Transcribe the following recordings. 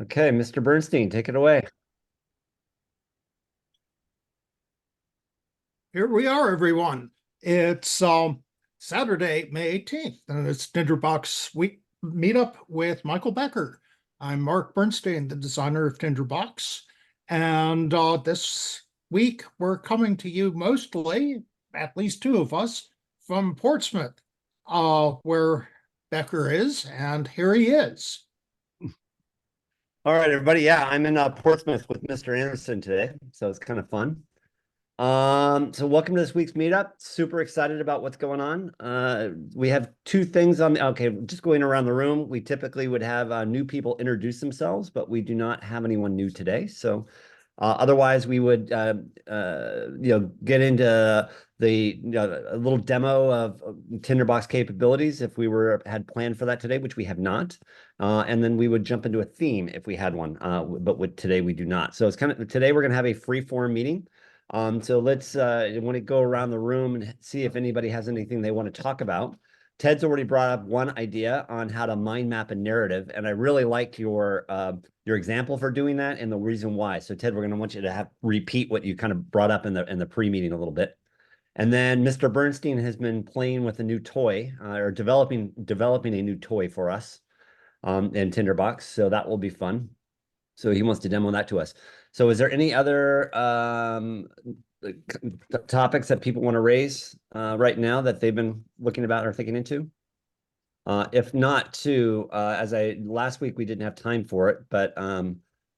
Okay, Mr. Bernstein, take it away. Here we are, everyone. It's Saturday, May 18th, and it's Tinderbox Week Meetup with Michael Becker. I'm Mark Bernstein, the designer of Tinderbox, and this week we're coming to you mostly, at least two of us, from Portsmouth, where Becker is, and here he is. All right, everybody. Yeah, I'm in Portsmouth with Mr. Anderson today, so it's kind of fun. So welcome to this week's meetup. Super excited about what's going on. We have two things on okay, just going around the room. We typically would have new people introduce themselves, but we do not have anyone new today. So otherwise, we would get into a little demo of Tinderbox capabilities if we had planned for that today, which we have not. And then we would jump into a theme if we had one, but with today we do not. So it's kind of today we're going to have a free form meeting. So let's want to go around the room and see if anybody has anything they want to talk about. Ted's already brought up one idea on how to mind map a narrative, and I really liked your example for doing that and the reason why. So Ted, we're going to want you to repeat what you kind of brought up in the pre-meeting a little bit. And then Mr. Bernstein has been playing with a new toy or developing a new toy for us in Tinderbox. So that will be fun. So he wants to demo that to us. So is there any other topics that people want to raise right now that they've been looking about or thinking into? If not, too, as last week we didn't have time for it, but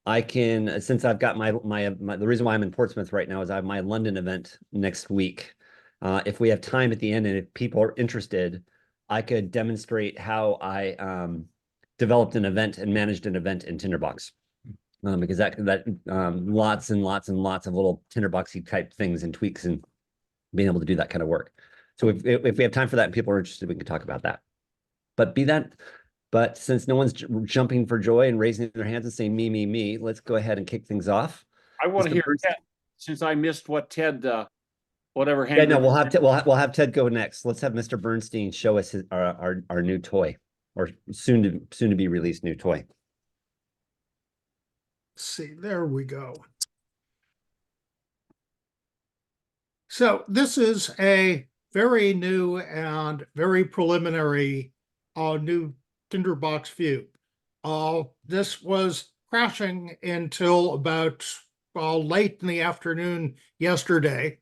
I can, since I've got the reason why I'm in Portsmouth right now is I have my London event next week. If we have time at the end and if people are interested, I could demonstrate how I developed an event and managed an event in Tinderbox. Because that lots and lots and lots of little Tinderboxy type things and tweaks and being able to do that kind of work. So if we have time for that and people are interested, we can talk about that. But since no one's jumping for joy and raising their hands and saying me, let's go ahead and kick things off. I want to Mr. hear Ted, since I missed what Ted, whatever Yeah, hand. no, we'll have Ted go next. Let's have Mr. Bernstein show us our new toy, or soon to be released new toy. Let's see, there we go. So this is a very new and very preliminary new Tinderbox view. This was crashing until about late in the afternoon yesterday,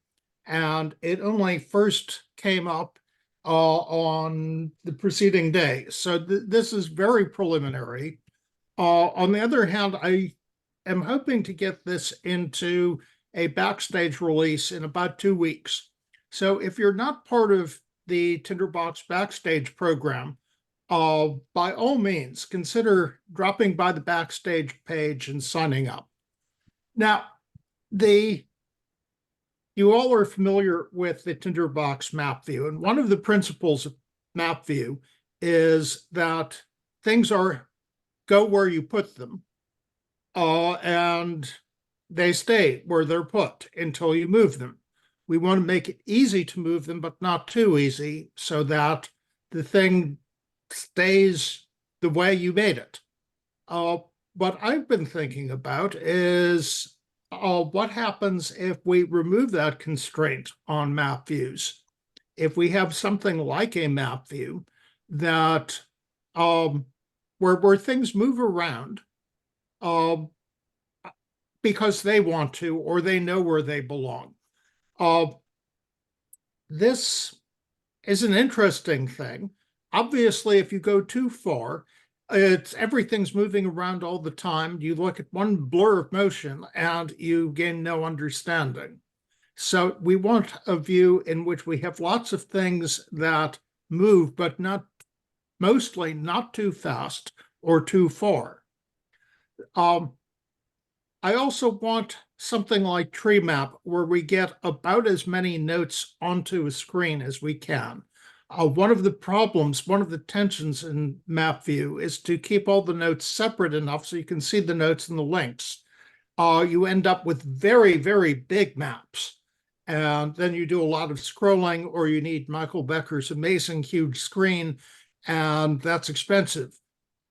and it only first came up on the preceding day. So this is very preliminary. On the other hand, I am hoping to get this into a backstage release in about 2 weeks. So if you're not part of the Tinderbox backstage program, by all means, consider dropping by the backstage page and signing up. Now, you all are familiar with the Tinderbox map view, and one of the principles of map view is that things go where you put them, and they stay where they're put until you move them. We want to make it easy to move them, but not too easy, so that the thing stays the way you made it. What I've been thinking about is what happens if we remove that constraint on map views? If we have something like a map view that where things move around because they want to or they know where they belong. This is an interesting thing. Obviously, if you go too far, everything's moving around all the time. You look at one blur of motion and you gain no understanding. So we want a view in which we have lots of things that move, but mostly not too fast or too far. I also want something like Tree Map, where we get about as many notes onto a screen as we can. One of the tensions in map view is to keep all the notes separate enough so you can see the notes and the links. You end up with very, very big maps. And then you do a lot of scrolling, or you need Michael Becker's amazing huge screen, and that's expensive.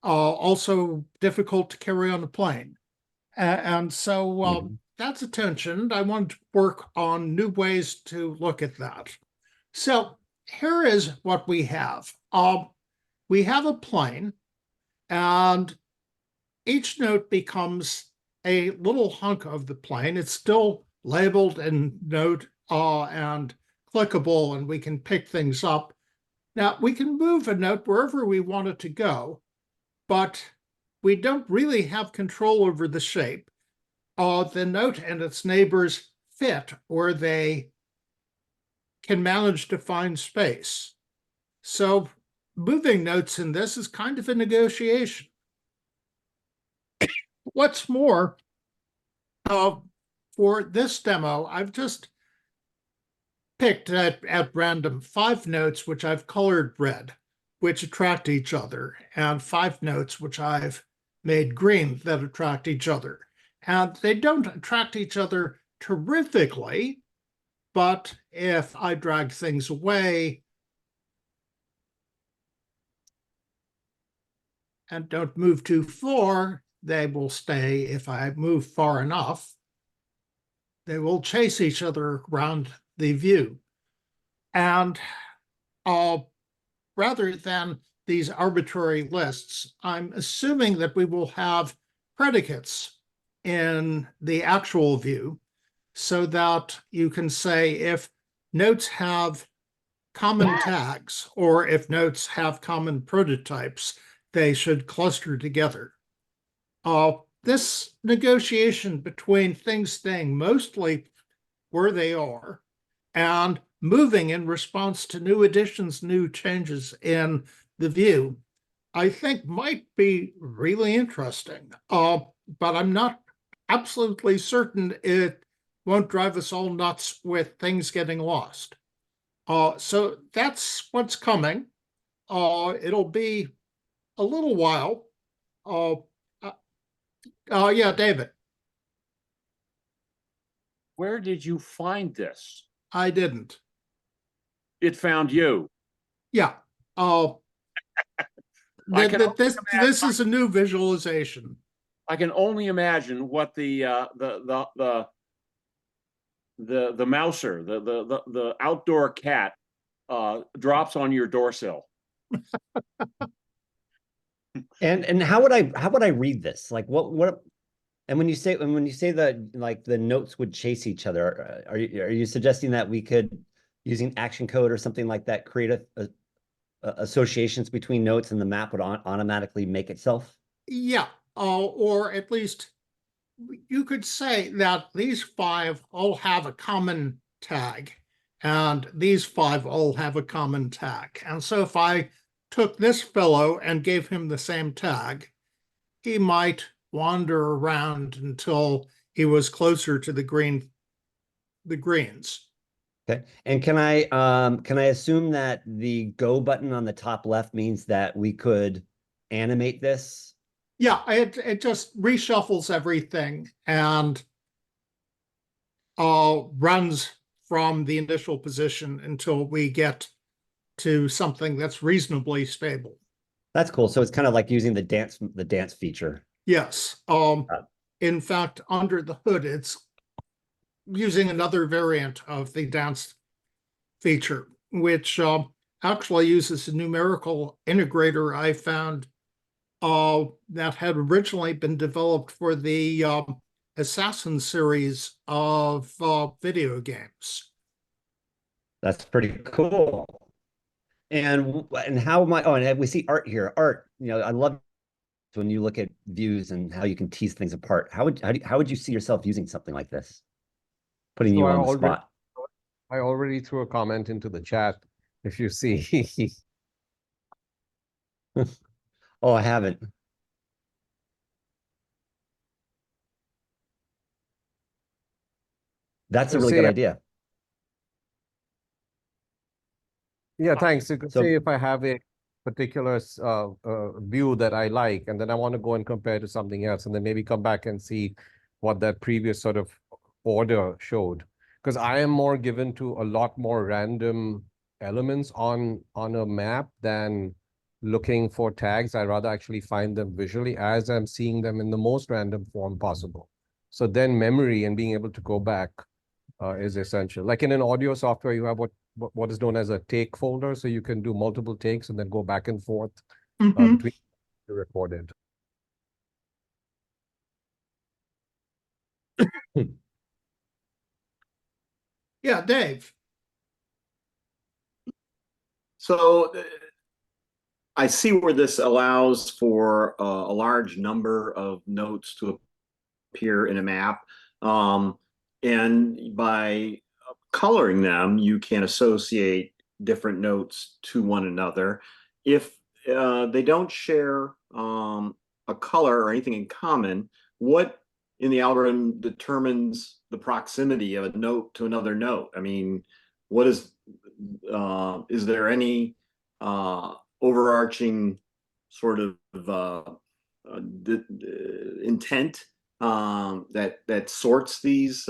also difficult to carry on a plane. And so that's attention. I want to work on new ways to look at that. So here is what we have. We have a plane, and each note becomes a little hunk of the plane. It's still labeled and note and clickable, and we can pick things up. Now, we can move a note wherever we want it to go, but we don't really have control over the shape. The note and its neighbors fit, or they can manage to find space. So moving notes in this is kind of a negotiation. What's more, for this demo, I've just picked at random 5 notes which I've colored red, which attract each other, and 5 notes which I've made green that attract each other. And they don't attract each other terrifically, but if I drag things away and don't move too far, they will stay. If I move far enough, they will chase each other around the view. And rather than these arbitrary lists, I'm assuming that we will have predicates in the actual view, so that you can say if notes have common tags, or if notes have common prototypes, they should cluster together. This negotiation between things staying mostly where they are and moving in response to new additions, new changes in the view, I think might be really interesting. But I'm not absolutely certain it won't drive us all nuts with things getting lost. So that's what's coming. It'll be a little while. Yeah, David, Where did you find this? I didn't. It found you. Yeah. This is a new visualization. I can only imagine what the mouser, the outdoor cat drops on your door sill. And how would I read this? Like what and when you say that like the notes would chase each other, are you suggesting that we could, using action code or something like that, create a associations between notes and the map would automatically make itself? Yeah, or at least you could say that these 5 all have a common tag, and these 5 all have a common tag. And so if I took this fellow and gave him the same tag, he might wander around until he was closer to the greens. Okay. And can I assume that the go button on the top left means that we could animate this? Yeah, it just reshuffles everything and runs from the initial position until we get to something that's reasonably stable. That's cool. So it's kind of like using the dance feature. Yes. In fact, under the hood, it's using another variant of the dance feature, which actually uses a numerical integrator I found that had originally been developed for the Assassin series of video games. That's pretty cool. And how am I? Oh, and we see art here. Art, I love when you look at views and how you can tease things apart. How would you see yourself using something like this? Putting you on the spot. I already threw a comment into the chat, if you see. Oh, I haven't. That's a really good idea. Yeah, thanks. You could So- say if I have a particular view that I like, and then I want to go and compare to something else, and then maybe come back and see what that previous sort of order showed. Because I am more given to a lot more random elements on a map than looking for tags. I rather actually find them visually as I'm seeing them in the most random form possible. So then memory and being able to go back is essential. Like in an audio software, you have what is known as a take folder. So you can do multiple takes and then go back and forth Mhm. between the recorded. Yeah, Dave. So I see where this allows for a large number of notes to appear in a map. And by coloring them, you can associate different notes to one another. If they don't share a color or anything in common, what in the algorithm determines the proximity of a note to another note? I mean, what is there any overarching sort of intent that sorts these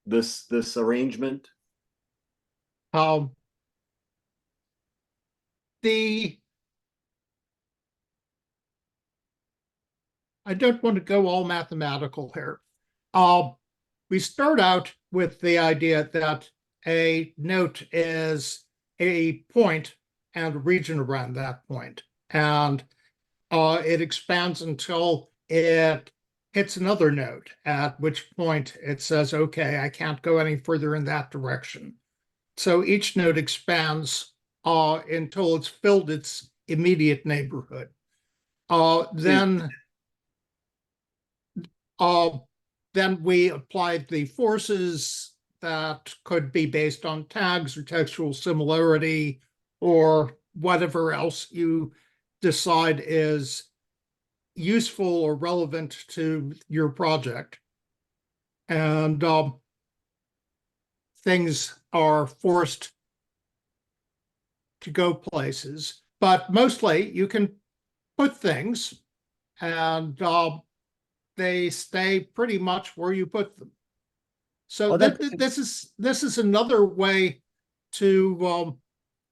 this arrangement? Um, the I don't want to go all mathematical here. We start out with the idea that a note is a point and a region around that point. And it expands until it hits another note, at which point it says, okay, I can't go any further in that direction. So each note expands until it's filled its immediate neighborhood. Then we applied the forces that could be based on tags or textual similarity or whatever else you decide is useful or relevant to your project. And things are forced to go places, but mostly you can put things and they stay pretty much where you put them. So Oh, this is another way to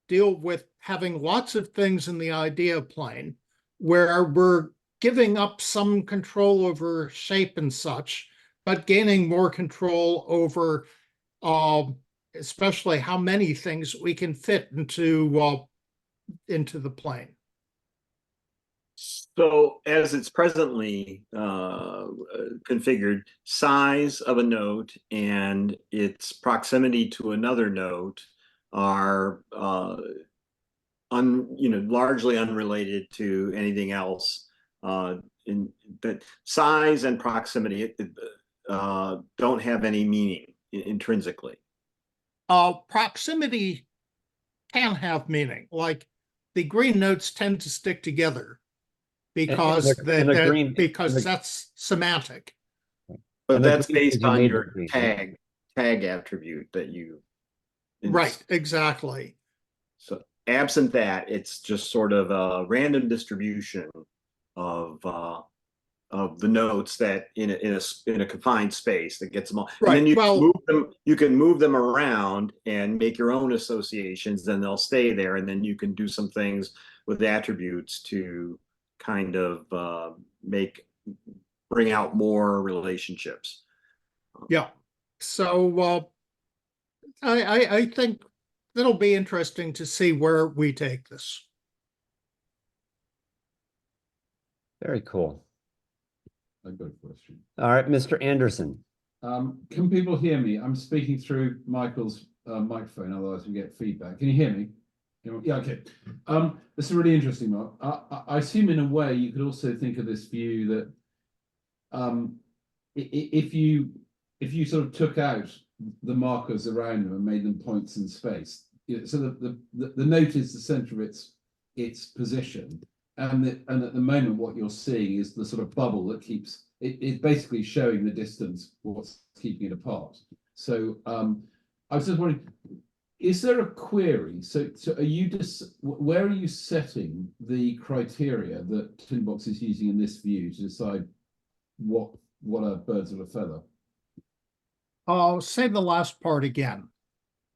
deal with having lots of things in the idea plane where we're giving up some control over shape and such, but gaining more control over especially how many things we can fit into the plane. So as it's presently configured, size of a note and its proximity to another note are largely unrelated to anything else. In that size and proximity don't have any meaning intrinsically. Proximity can have meaning, like the green notes tend to stick together because that's semantic. But And that's agree based because you on made your the green, tag attribute that you Right, exactly. So absent that, it's just sort of a random distribution of the notes that in a confined space that gets them all. Right. And then Well, you can move them around and make your own associations, then they'll stay there, and then you can do some things with attributes to kind of bring out more relationships. yeah. So I think it'll be interesting to see where we take this. Very cool. A good question. All right, Mr. Anderson. Can people hear me? I'm speaking through Michael's microphone, otherwise we get feedback. Can you hear me? Yeah, okay. This is really interesting, Mark. I assume in a way you could also think of this view that if you sort of took out the markers around them and made them points in space, so the note is the center of its position, and at the moment what you're seeing is the sort of bubble that keeps it's basically showing the distance, what's keeping it apart. So I was just wondering, is there a query? So are you where are you setting the criteria that Tinderbox is using in this view to decide what are birds of a feather? I'll say the last part again.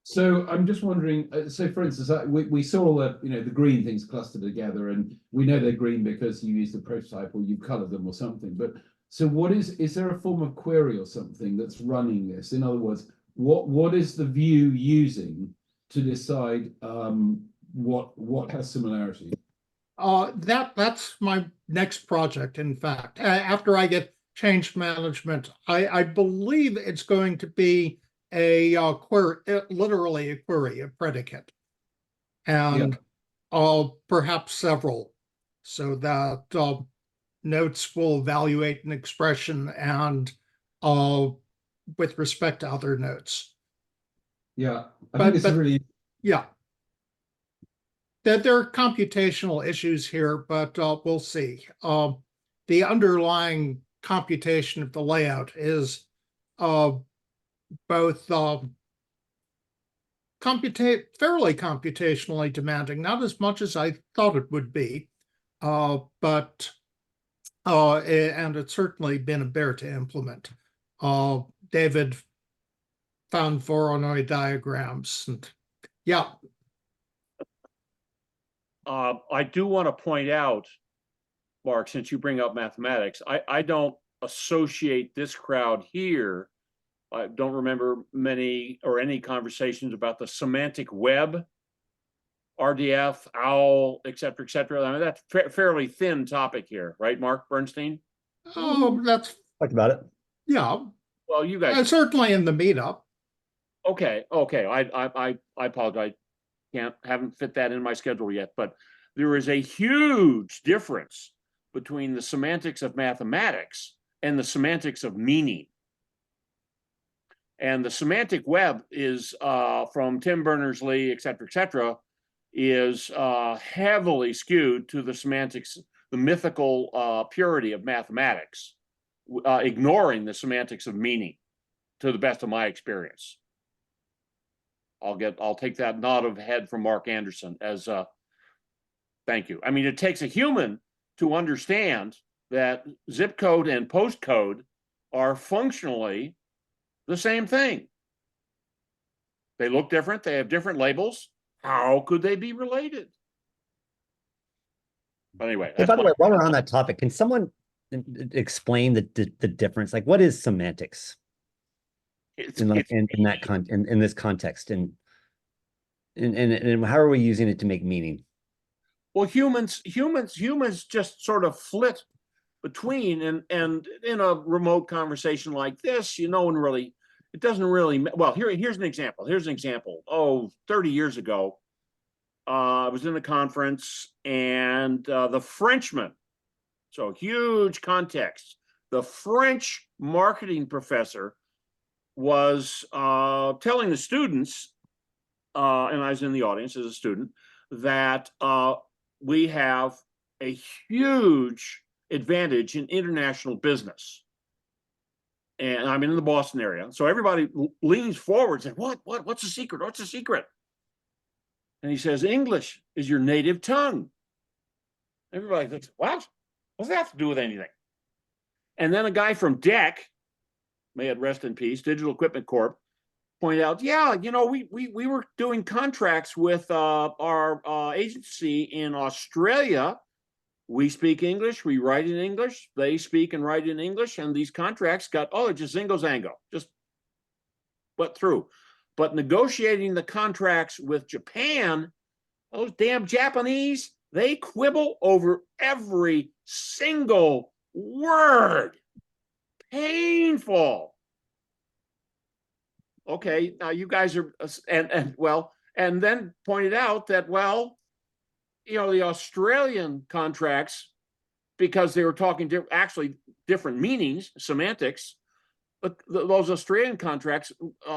So I'm just wondering, so for instance, we saw all the, the green things clustered together, and we know they're green because you used a prototype or you colored them or something. But so is there a form of query or something that's running this? In other words, what is the view using to decide what has similarity? That's my next project, in fact. After I get change management, I believe it's going to be a query, literally a query, a predicate, and perhaps several, so that notes will evaluate an expression and with respect to other notes. Yeah, I think it's really. Yeah. That there are computational issues here, but we'll see. The underlying computation of the layout is both fairly computationally demanding, not as much as I thought it would be, but and it's certainly been a bear to implement. David found Voronoi diagrams, and yeah. I do want to point out, Mark, since you bring up mathematics, I don't associate this crowd here. I don't remember many or any conversations about the semantic web, RDF, OWL, et cetera, et cetera. I mean, that's fairly thin topic here, right, Mark Bernstein? That's Talked about it. yeah. Well, you guys. Certainly in the meetup. Okay. I apologize. Haven't fit that in my schedule yet, but there is a huge difference between the semantics of mathematics and the semantics of meaning. And the semantic web is from Tim Berners-Lee, et cetera, is heavily skewed to the semantics, the mythical purity of mathematics, ignoring the semantics of meaning, to the best of my experience. I'll take that nod of head from Mark Anderson as thank you. I mean, it takes a human to understand that zip code and postcode are functionally the same thing. They look different, they have different labels. How could they be related? But anyway. Hey, by the way, while we're on that topic, can someone explain the difference? Like, what is semantics? In this context, and how are we using it to make meaning? Well, humans just sort of flit between, and in a remote conversation like this, no one really, it doesn't really, well, here's an example. 30 years ago, I was in a conference, and the Frenchman, so huge context, the French marketing professor was telling the students, and I was in the audience as a student, that we have a huge advantage in international business. And I'm in the Boston area. So everybody leans forward and says, what's the secret? What's the secret? And he says, English is your native tongue. Everybody thinks, what? What's that have to do with anything? And then a guy from DEC, may it rest in peace, Digital Equipment Corp, pointed out, we were doing contracts with our agency in Australia. We speak English, we write in English, they speak and write in English, and these contracts got, just zingo-zango, just went through. But negotiating the contracts with Japan, those damn Japanese, they quibble over every single word. Painful. Okay, now you guys are, and then pointed out that, the Australian contracts, because they were talking actually different meanings, semantics, but those Australian contracts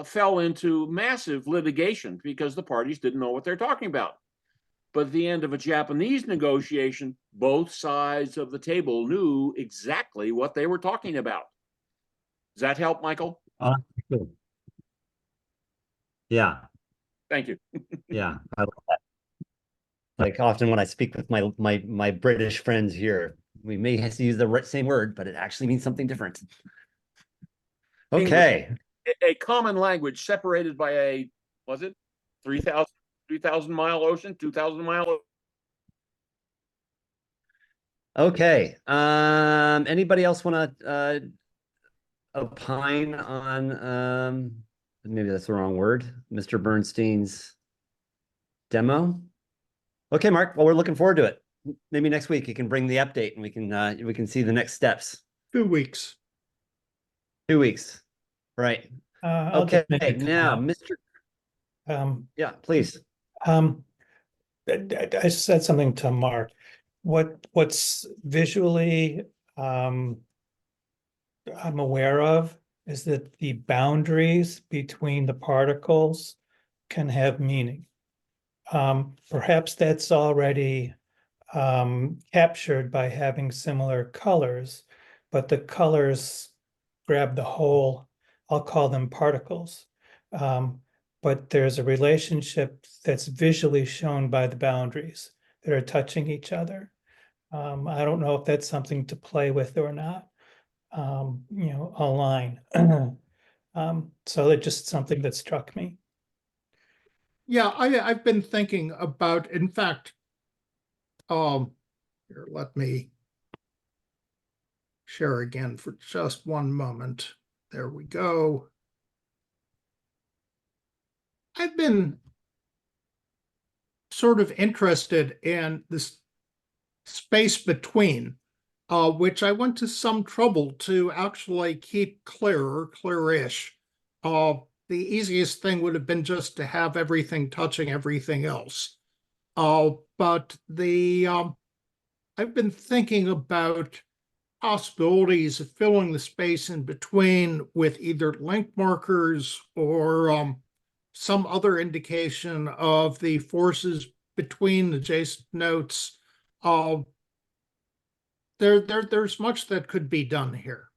fell into massive litigation because the parties didn't know what they're talking about. But at the end of a Japanese negotiation, both sides of the table knew exactly what they were talking about. Does that help, Michael? Yeah. Thank you. Yeah, I love that. Like, often when I speak with my British friends here, we may have to use the same word, but it actually means something different. Okay. English, a common language separated by a 3,000 mile ocean, 2,000 mile. Okay. Anybody else want to opine on maybe that's the wrong word, Mr. Bernstein's demo? Okay, Mark. Well, we're looking forward to it. Maybe next week you can bring the update and we can see the next steps. 2 weeks. 2 weeks. Right. I'll Okay. just make a Now, comment. Mr. Yeah, please. I said something to Mark. What's visually I'm aware of is that the boundaries between the particles can have meaning. Perhaps that's already captured by having similar colors, but the colors grab the whole, I'll call them particles. But there's a relationship that's visually shown by the boundaries that are touching each other. I don't know if that's something to play with or not, a line. So it's just something that struck me. Yeah, I've been thinking about, in fact, here, let me share again for just one moment. There we go. I've been sort of interested in this space between, which I went to some trouble to actually keep clear-ish. The easiest thing would have been just to have everything touching everything else. But I've been thinking about possibilities of filling the space in between with either link markers or some other indication of the forces between adjacent notes. There's much that could be done here.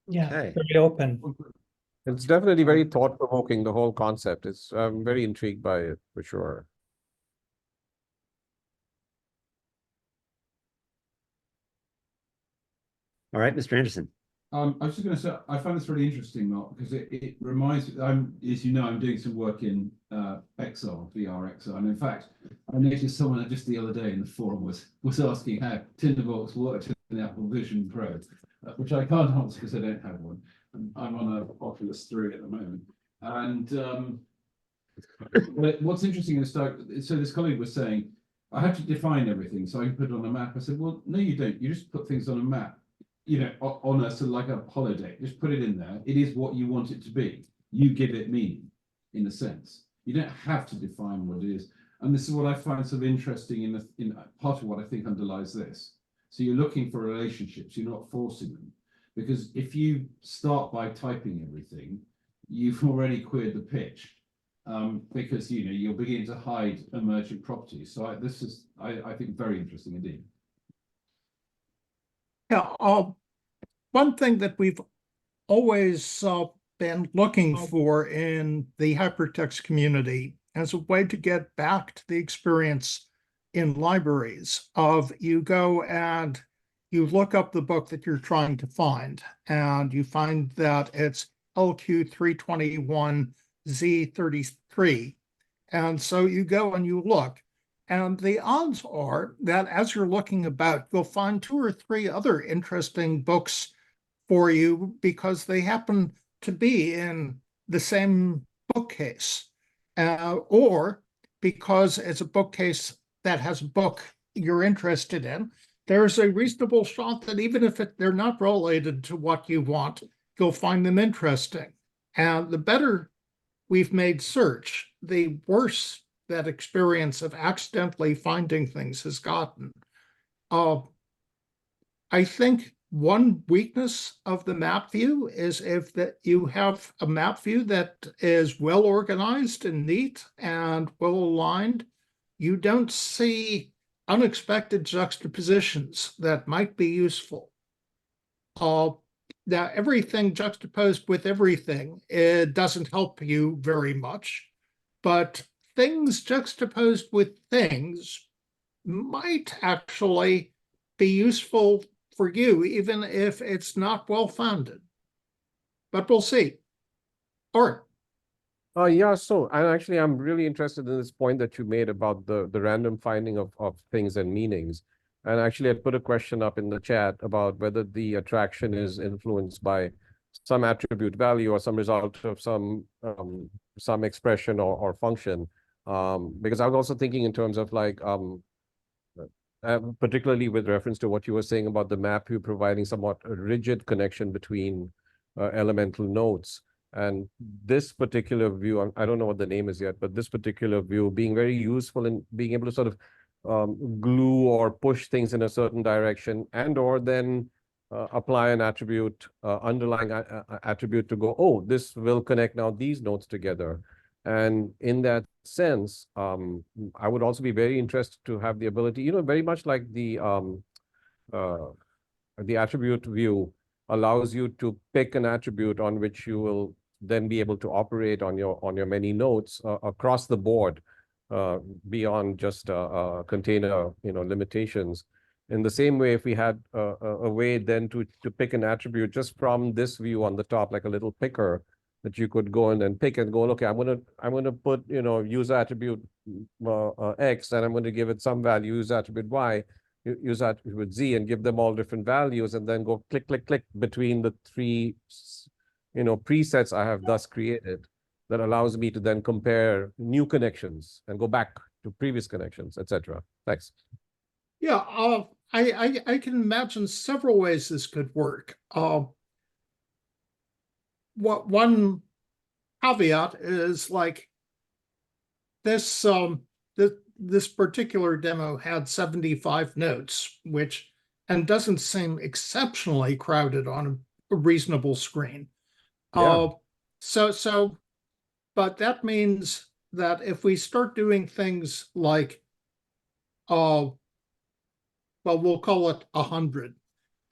Yeah, Okay. very open. It's definitely very thought-provoking, the whole concept. I'm very intrigued by it, for sure. All right, Mr. Anderson. I was just going to say, I find this really interesting, Mark, because it reminds me, as you know, I'm doing some work in XR, VR XR. And in fact, I noticed someone just the other day in the forum was asking how Tinderbox worked in the Apple Vision Pro, which I can't answer because I don't have one. I'm on a Oculus 3 at the moment. And what's interesting is, so this colleague was saying, I have to define everything so I can put it on a map. I said, well, no, you don't. You just put things on a map. On a sort of like a holiday, just put it in there. It is what you want it to be. You give it meaning, in a sense. You don't have to define what it is. And this is what I find sort of interesting in part of what I think underlies this. So you're looking for relationships, you're not forcing them. Because if you start by typing everything, you've already queered the pitch. Because you'll begin to hide emergent properties. So this is, I think, very interesting indeed. Yeah, one thing that we've always been looking for in the hypertext community as a way to get back to the experience in libraries of you go and you look up the book that you're trying to find, and you find that it's LQ 321 Z33. And so you go and you look. And the odds are that as you're looking about, you'll find 2 or 3 other interesting books for you because they happen to be in the same bookcase, or because it's a bookcase that has a book you're interested in. There's a reasonable shot that even if they're not related to what you want, you'll find them interesting. And the better we've made search, the worse that experience of accidentally finding things has gotten. I think one weakness of the map view is if that you have a map view that is well organized and neat and well aligned, you don't see unexpected juxtapositions that might be useful. Now, everything juxtaposed with everything, it doesn't help you very much, but things juxtaposed with things might actually be useful for you, even if it's not well founded. but we'll see. Art. Yeah, so and actually I'm really interested in this point that you made about the random finding of things and meanings. And actually I put a question up in the chat about whether the attraction is influenced by some attribute value or some result of some expression or function. Because I was also thinking in terms of like particularly with reference to what you were saying about the map view providing somewhat a rigid connection between elemental nodes. And this particular view, I don't know what the name is yet, but this particular view being very useful in being able to sort of glue or push things in a certain direction and or then apply an attribute, underlying attribute to go, oh, this will connect now these nodes together. And in that sense, I would also be very interested to have the ability, you know, very much like the attribute view allows you to pick an attribute on which you will then be able to operate on your many nodes across the board, beyond just container, you know, limitations. In the same way, if we had a way then to pick an attribute just from this view on the top, like a little picker, that you could go in and pick and go, okay, I'm gonna put, you know, user attribute X, and I'm going to give it some value, user attribute Y, user attribute Z, and give them all different values, and then go click, click, click between the three, you know, presets I have thus created. That allows me to then compare new connections and go back to previous connections, etc. Thanks. Yeah, I can imagine several ways this could work. What one caveat is like this this particular demo had 75 notes, which and doesn't seem exceptionally crowded on a reasonable screen. Yeah. But that means that if we start doing things like well, we'll call it 100.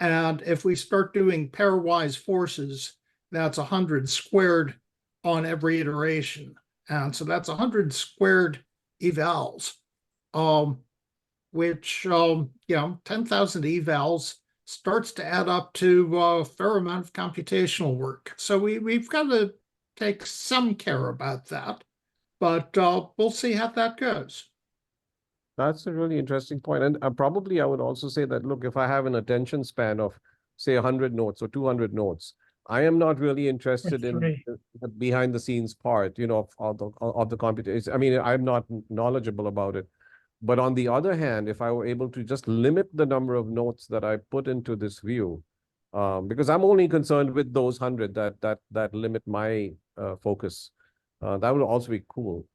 And if we start doing pairwise forces, that's 100 squared on every iteration. And so that's 100 squared evals, which, you know, 10,000 evals starts to add up to a fair amount of computational work. So we've got to take some care about that, but we'll see how that goes. That's a really interesting point. And probably I would also say that, look, if I have an attention span of, say, 100 notes or 200 notes, I am not really interested in the behind the scenes part, you know, of the computation. I mean, I'm not knowledgeable about it. But on the other hand, if I were able to just limit the number of notes that I put into this view, because I'm only concerned with those 100 that limit my focus, that would also be cool.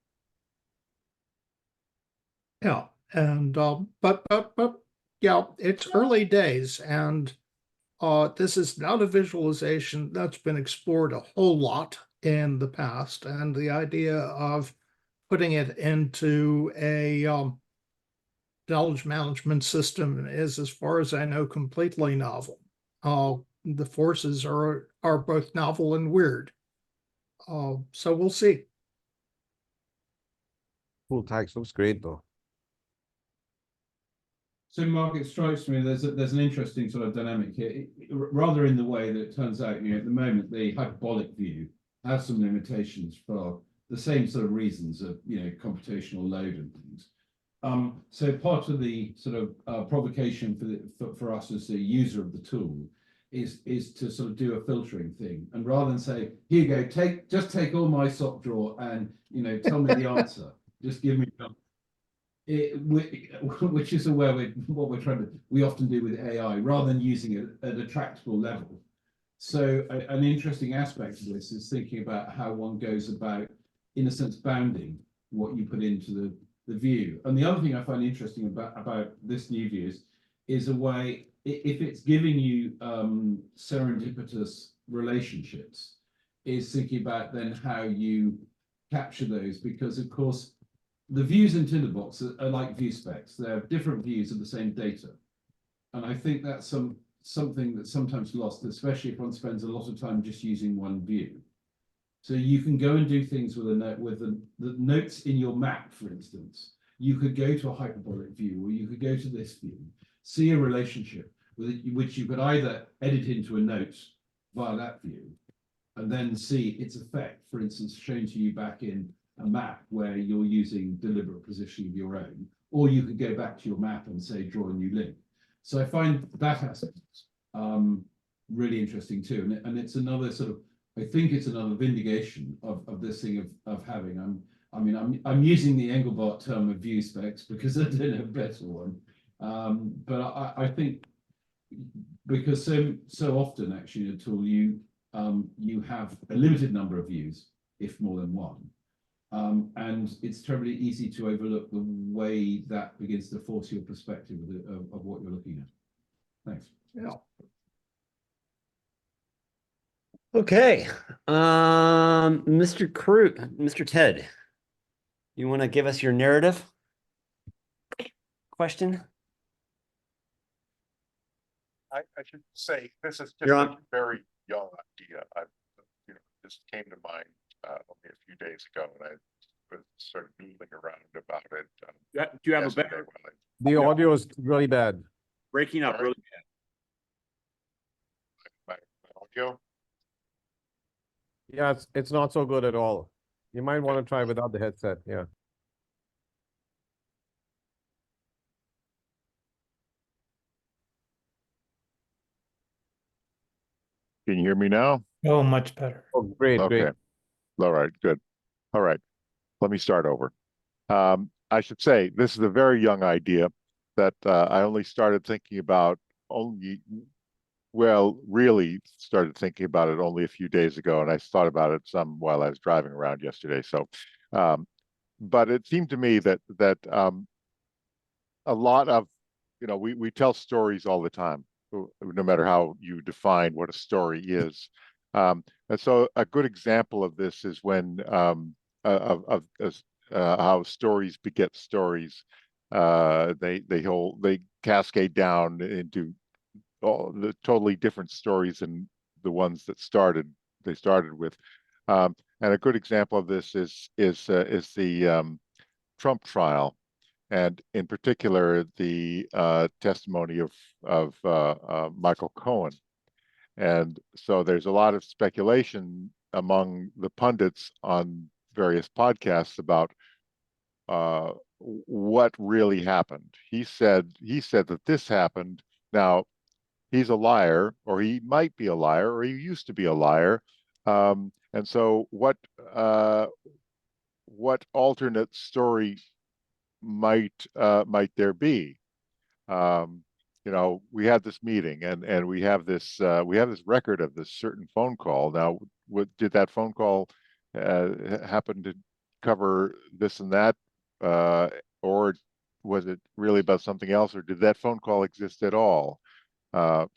Yeah, and but yeah, it's early days, and this is not a visualization that's been explored a whole lot in the past, and the idea of putting it into a knowledge management system is, as far as I know, completely novel. The forces are both novel and weird. So we'll see. Cool, thanks. Looks great though. So, Mark, it strikes me there's an interesting sort of dynamic here, rather in the way that it turns out, you know, at the moment the hyperbolic view has some limitations for the same sort of reasons of, you know, computational load and things. So part of the sort of provocation for us as a user of the tool is to sort of do a filtering thing, and rather than say, here you go, just take all my sock drawer and, you know, tell me the answer, just give me. Which is what we're trying to, we often do with AI, rather than using it at a tractable level. So an interesting aspect of this is thinking about how one goes about, in a sense, bounding what you put into the view. And the other thing I find interesting about this new view is a way, if it's giving you serendipitous relationships, is thinking about then how you capture those, because of course, the views in Tinderbox are like view specs. They're different views of the same data. And I think that's something that's sometimes lost, especially if one spends a lot of time just using one view. So you can go and do things with the notes in your map, for instance. You could go to a hyperbolic view, or you could go to this view, see a relationship which you could either edit into a note via that view, and then see its effect, for instance, shown to you back in a map where you're using deliberate positioning of your own, or you could go back to your map and say, draw a new link. So I find that aspect really interesting too. And it's another sort of, I think it's another vindication of this thing of having, I'm using the Engelbart term of view specs because I don't have a better one. But I think because so often actually in a tool you have a limited number of views, if more than one. And it's terribly easy to overlook the way that begins to force your perspective of what you're looking at. Thanks. Yeah. Okay. Mr. Ted, you want to give us your narrative question? I should say, this is just You're a on. very young idea. This came to mind only a few days ago, and I was sort of noodling around about it. Do you have a yesterday better when The audio is really bad. breaking up? Sorry? Really my audio. Yeah, it's not so good at all. You might want to try without the headset. Yeah. Can you hear me now? Oh, much better. Oh, great, Okay. great. All right, good. All right, let me start over. I should say this is a very young idea that I only started thinking about really started thinking about it only a few days ago, and I thought about it some while I was driving around yesterday. So, but it seemed to me that a lot of, we tell stories all the time, no matter how you define what a story is. And so a good example of this is when of how stories beget stories. They cascade down into all the totally different stories than the ones that they started with. And a good example of this is the Trump trial, and in particular the testimony of Michael Cohen. And so there's a lot of speculation among the pundits on various podcasts about what really happened. He said that this happened. Now, he's a liar, or he might be a liar, or he used to be a liar. And so what alternate story might there be? We had this meeting, and we have this record of this certain phone call. Now, did that phone call happen to cover this and that, or was it really about something else, or did that phone call exist at all? And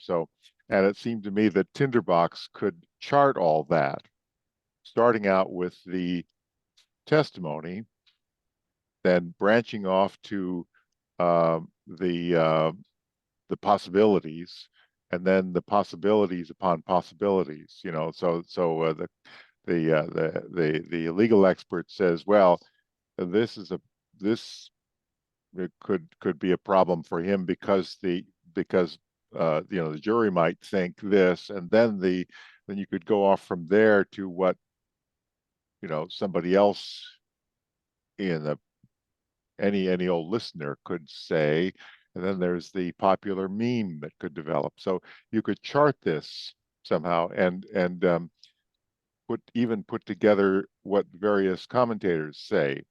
it seemed to me that Tinderbox could chart all that, starting out with the testimony, then branching off to the possibilities, and then the possibilities upon possibilities. The legal expert says, well, this it could be a problem for him because the jury might think this, and then you could go off from there to what somebody else in any old listener could say, and then there's the popular meme that could develop. So you could chart this somehow, and put together what various commentators say.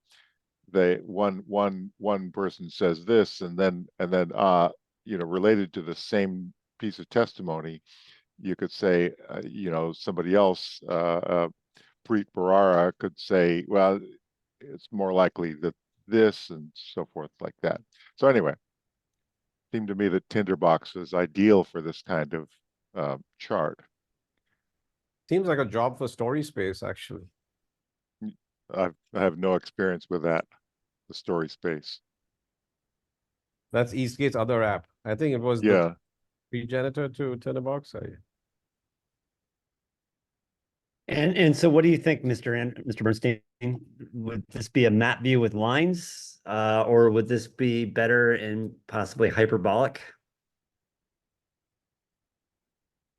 One person says this, and then related to the same piece of testimony, you could say somebody else, Preet Bharara, could say, well, it's more likely that this, and so forth, like that. So anyway, it seemed to me that Tinderbox is ideal for this kind of chart. Seems like a job for Story Space, actually. I have no experience with that, the story space. That's Eastgate's other app. I think it was Yeah. the progenitor to Tinderbox. And so what do you think, Mr. Bernstein? Would this be a map view with lines, or would this be better and possibly hyperbolic?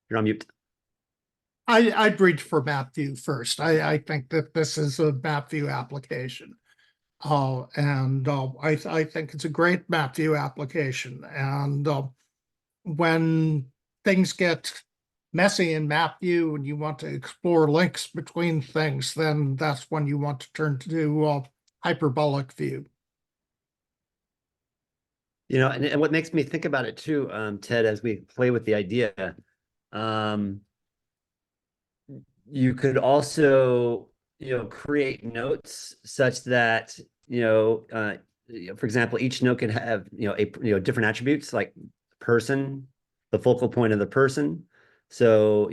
You're on mute. I'd reach for map view first. I think that this is a map view application. I think it's a great map view application. And when things get messy in map view and you want to explore links between things, then that's when you want to turn to hyperbolic view. And what makes me think about it too, Ted, as we play with the idea, you could also, create notes such that, for example, each note could have, different attributes like person, the focal point of the person. So,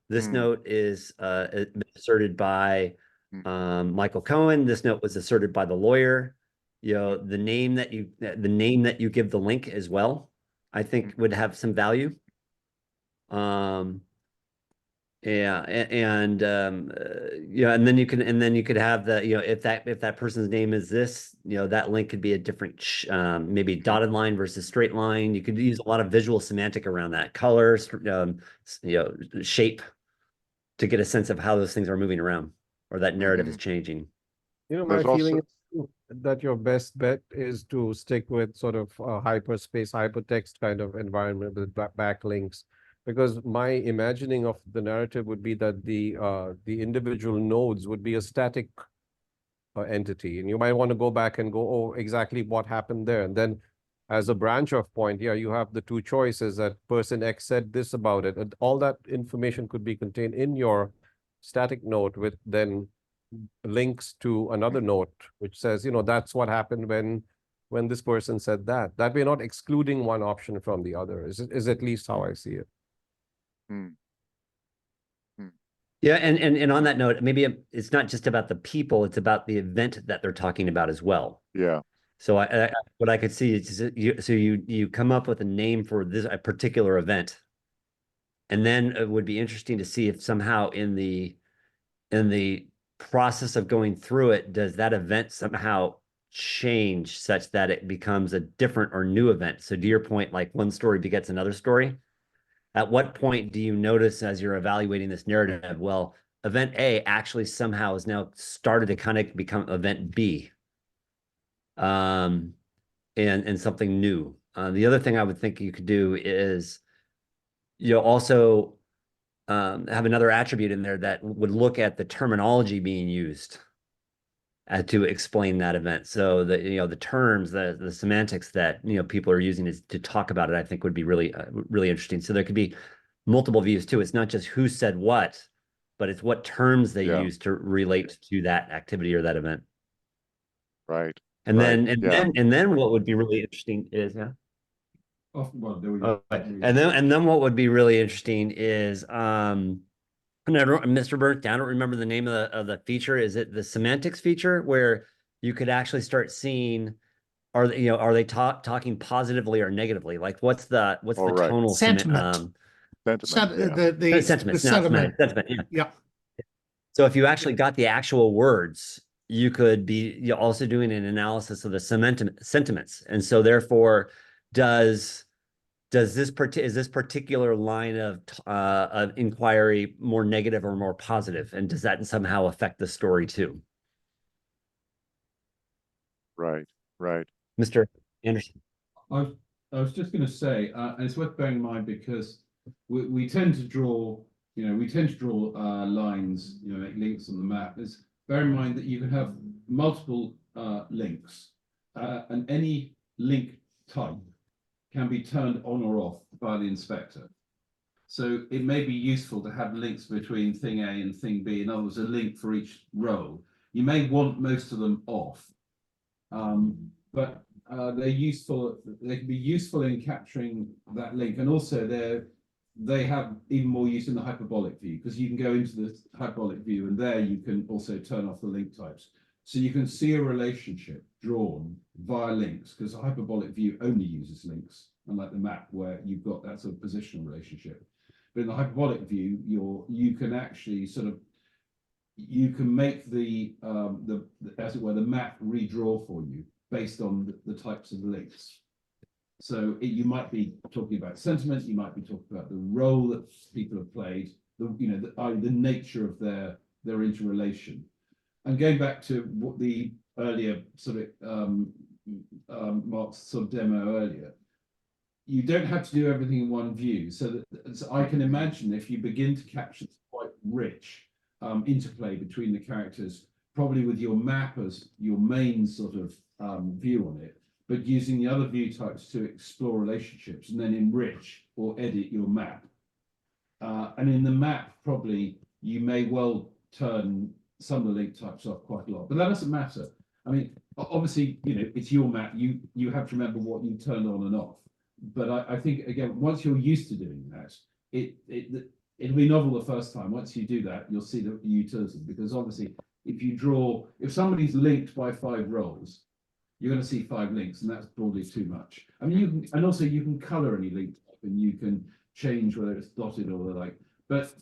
this note is asserted by Michael Cohen. This note was asserted by the lawyer. The name that you give the link as well, I think would have some value. Yeah, and and then you could have the, if that person's name is this, that link could be a different maybe dotted line versus straight line. You could use a lot of visual semantic around that, colors, shape, to get a sense of how those things are moving around or that narrative is changing. My There's feeling also- is that your best bet is to stick with sort of hyperspace, hypertext kind of environment with backlinks, because my imagining of the narrative would be that the individual nodes would be a static entity, and you might want to go back and go, oh, exactly what happened there, and then as a branch of point, yeah, you have the two choices that person X said this about it, and all that information could be contained in your static node with then links to another note which says, that's what happened when this person said that. That we're not excluding one option from the other is at least how I see it. Yeah, and on that note, maybe it's not just about the people, it's about the event that they're talking about as well. Yeah. So what I could see is you come up with a name for a particular event, and then it would be interesting to see if somehow in the process of going through it, does that event somehow change such that it becomes a different or new event? So to your point, like one story begets another story. At what point do you notice as you're evaluating this narrative, well, event A actually somehow has now started to kind of become event B, and something new. The other thing I would think you could do is also have another attribute in there that would look at the terminology being used to explain that event. So the terms, the semantics that people are using to talk about it, I think would be really really interesting. So there could be multiple views too. It's not just who said what, but it's what terms they use to relate to that activity or that event. Right. And Right. then what would be really interesting is And then what would be really interesting is Mr. Burke, I don't remember the name of the feature. Is it the semantics feature where you could actually start seeing, are they talking positively or negatively? Like what's the right. tonal Sentiment. Sentiment. Yeah. Sentiment, sentiment. yeah. Yeah. So if you actually got the actual words, you could be also doing an analysis of the sentiments. And so therefore, is this particular line of inquiry more negative or more positive? And does that somehow affect the story too? Right. Right. Mr. Anderson. I was just going to say, and it's worth bearing in mind because we tend to draw, lines, make links on the map. Bear in mind that you can have multiple links, and any link type can be turned on or off by the inspector. So it may be useful to have links between thing A and thing B. In other words, a link for each row. You may want most of them off, but they're useful. They can be useful in capturing that link, and also they have even more use in the hyperbolic view, because you can go into the hyperbolic view and there you can also turn off the link types. So you can see a relationship drawn via links, because the hyperbolic view only uses links, unlike the map where you've got that sort of positional relationship. But in the hyperbolic view, you can actually you can make the as it were, the map redraw for you based on the types of links. So you might be talking about sentiment, you might be talking about the role that people have played, the nature of their interrelation. And going back to what the earlier sort of Mark's sort of demo earlier, you don't have to do everything in one view. So I can imagine if you begin to capture quite rich interplay between the characters, probably with your map as your main sort of view on it, but using the other view types to explore relationships and then enrich or edit your map. And in the map, probably you may well turn some of the link types off quite a lot, but that doesn't matter. I mean, obviously, it's your map. You have to remember what you turned on and off. But I think, again, once you're used to doing that, it'll be novel the first time. Once you do that, you'll see the utility, because obviously if somebody's linked by 5 roles, you're going to see 5 links, and that's broadly too much. I mean, also you can color any link and you can change whether it's dotted or the like. But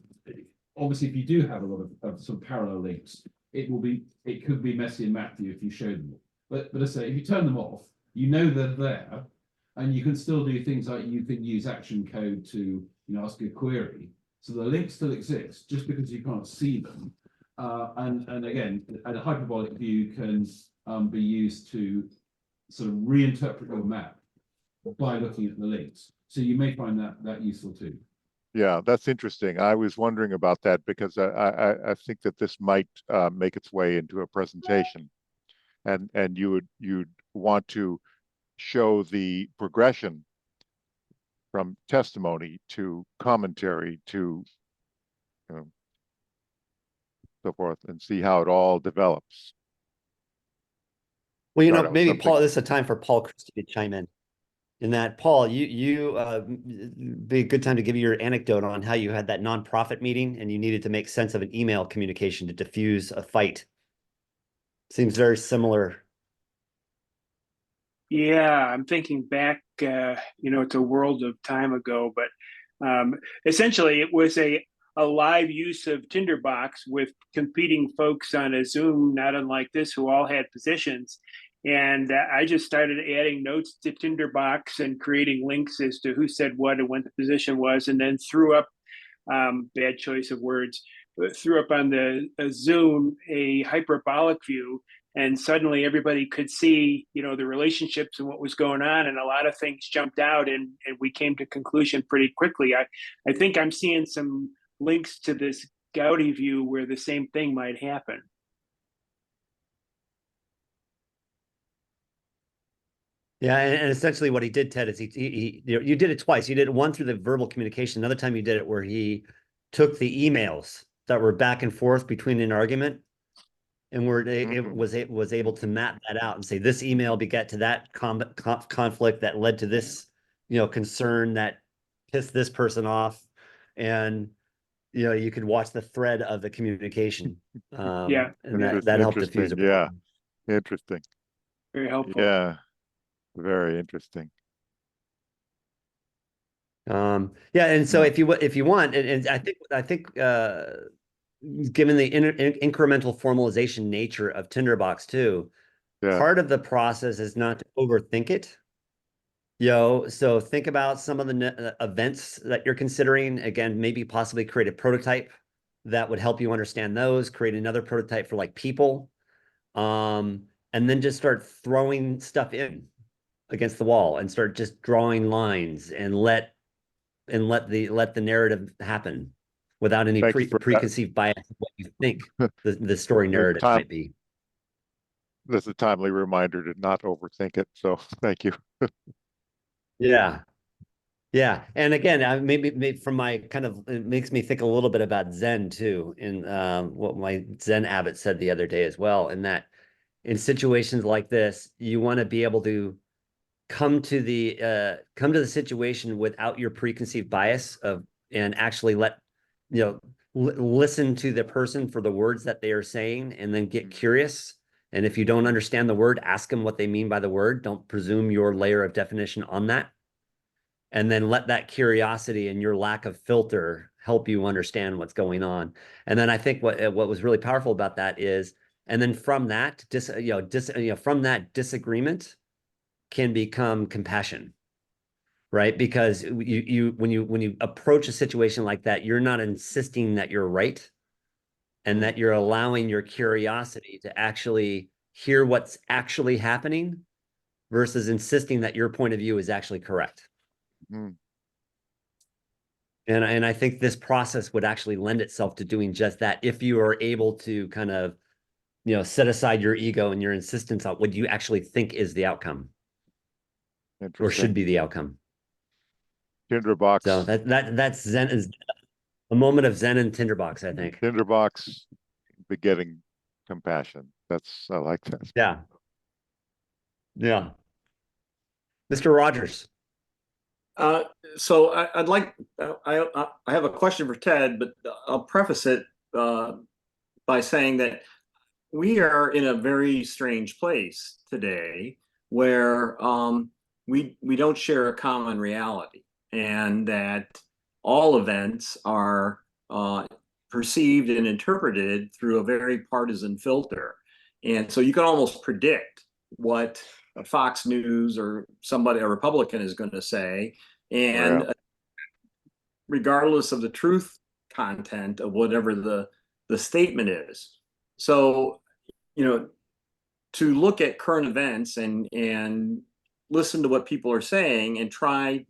obviously, if you do have a lot of sort of parallel links, it could be messy in map view if you show them. But I say, if you turn them off, they're there, and you can still do things like you can use action code to ask a query. So the links still exist just because you can't see them. And again, a hyperbolic view can be used to sort of reinterpret your map by looking at the links. So you may find that useful too. Yeah, that's interesting. I was wondering about that because I think that this might make its way into a presentation, and you'd want to show the progression from testimony to commentary to so forth, and see how it all develops. Well, Thought it was maybe something- Paul, this is a time for Paul Christie to chime in. In that, Paul, you be a good time to give you your anecdote on how you had that nonprofit meeting and you needed to make sense of an email communication to diffuse a fight. Seems very similar. Yeah, I'm thinking back, it's a world of time ago, but essentially it was a live use of Tinderbox with competing folks on a Zoom, not unlike this, who all had positions. And I just started adding notes to Tinderbox and creating links as to who said what and what the position was, and then threw up, bad choice of words, threw up on the Zoom a hyperbolic view. And suddenly everybody could see, the relationships and what was going on. And a lot of things jumped out, and we came to conclusion pretty quickly. I think I'm seeing some links to this Gaudi view where the same thing might happen. Yeah, and essentially what he did, Ted, is he you did it twice. You did it one through the verbal communication. Another time you did it where he took the emails that were back and forth between an argument, and it was able to map that out and say this email begat to that conflict that led to this concern that pissed this person off, and you could watch the thread of the communication. Yeah, and that helped diffuse it. Yeah, interesting. very helpful. Yeah, very interesting. Yeah, and so if you want, and I think given the incremental formalization nature of Tinderbox too, part of the process is not to overthink it. So think about some of the events that you're considering. Again, maybe possibly create a prototype that would help you understand those. Create another prototype for like people, and then just start throwing stuff in against the wall and start just drawing lines and let the narrative happen without any preconceived bias of what you think the story narrative might be. That's a timely reminder to not overthink it. So thank you. Yeah. Yeah. And again, maybe from my it makes me think a little bit about Zen too, in what my Zen abbot said the other day as well, in that in situations like this, you want to be able to come to the situation without your preconceived bias and actually listen to the person for the words that they are saying, and then get curious. And if you don't understand the word, ask them what they mean by the word. Don't presume your layer of definition on that. And then let that curiosity and your lack of filter help you understand what's going on. And then I think what was really powerful about that is, and then from that, from that disagreement can become compassion. right? Because when you approach a situation like that, you're not insisting that you're right, and that you're allowing your curiosity to actually hear what's actually happening versus insisting that your point of view is actually correct. Mm. And I think this process would actually lend itself to doing just that if you are able to kind of, set aside your ego and your insistence on what you actually think is the outcome or should Interesting. be the outcome. Tinderbox. So that's Zen is a moment of Zen and Tinderbox, I think. Tinderbox begetting compassion. I like that. Yeah. Yeah. Mr. Rogers. So I'd like I have a question for Ted, but I'll preface it by saying that we are in a very strange place today where we don't share a common reality, and that all events are perceived and interpreted through a very partisan filter. And so you can almost predict what Fox News or a Republican is going to say. And regardless of the truth content of whatever the statement is. So, to look at current events and listen to what people are saying and try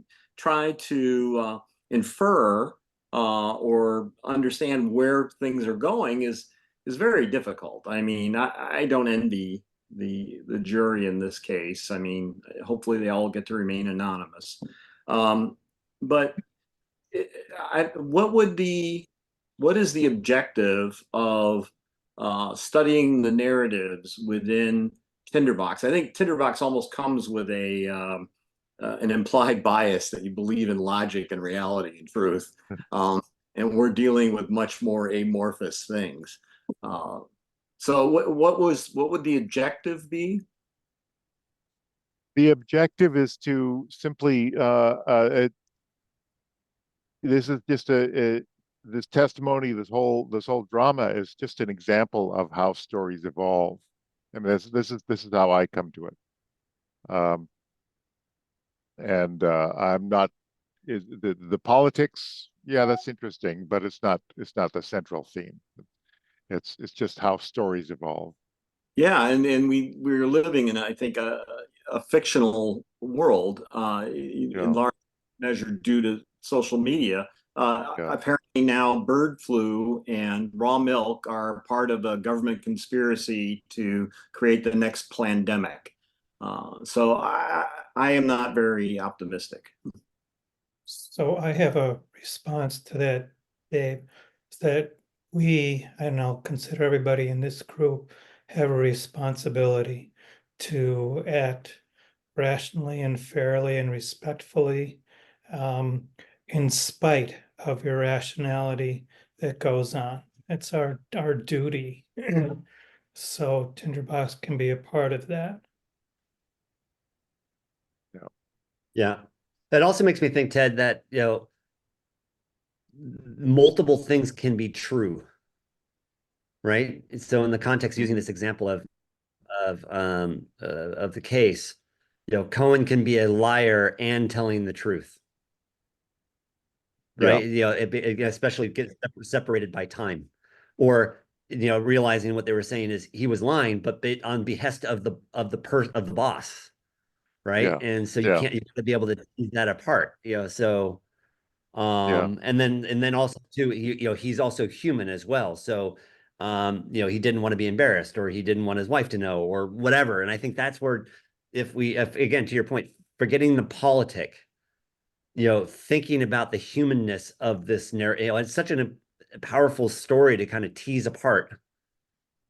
to infer or understand where things are going is very difficult. I mean, I don't envy the jury in this case. I mean, hopefully they all get to remain anonymous. But what is the objective of studying the narratives within Tinderbox? I think Tinderbox almost comes with an implied bias that you believe in logic and reality and truth, and we're dealing with much more amorphous things. So what would the objective be? The objective is to simply this is just this testimony, this whole drama is just an example of how stories evolve. I mean, this is how I come to it. And I'm not the politics. Yeah, that's interesting, but it's not the central theme. It's just how stories evolve. Yeah, and we're living in, I think, a fictional world in large measure due to social media. Apparently now bird flu and raw milk are part of a government conspiracy to create the next pandemic. So I am not very optimistic. So I have a response to that, Dave, is that and I'll consider everybody in this group, have a responsibility to act rationally and fairly and respectfully, in spite of irrationality that goes on. It's our duty. So Tinderbox can be a part of that. Yeah. That also makes me think, Ted, that, multiple things can be true, right? So in the context using this example of the case, Cohen can be a liar and telling the truth, right? Especially get separated by time, or realizing what they were saying is he was lying, but on behest of the boss, right? And so you have to be able to tease that apart, so and then also too, he's also human as well. So he didn't want to be embarrassed, or he didn't want his wife to know, or whatever. And I think that's where, if again, to your point, forgetting the politic, thinking about the humanness of this narrative, it's such a powerful story to kind of tease apart,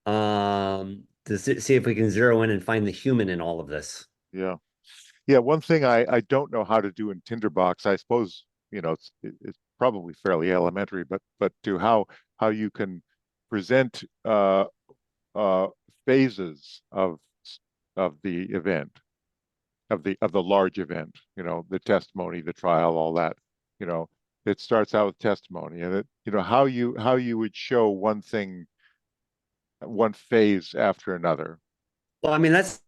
to see if we can zero in and find the human in all of this. Yeah, one thing I don't know how to do in Tinderbox, I suppose, it's probably fairly elementary, but to how you can present phases of the event, of the large event, the testimony, the trial, all that. It starts out with testimony, and how you would show one thing, one phase after another. Well, I mean, that's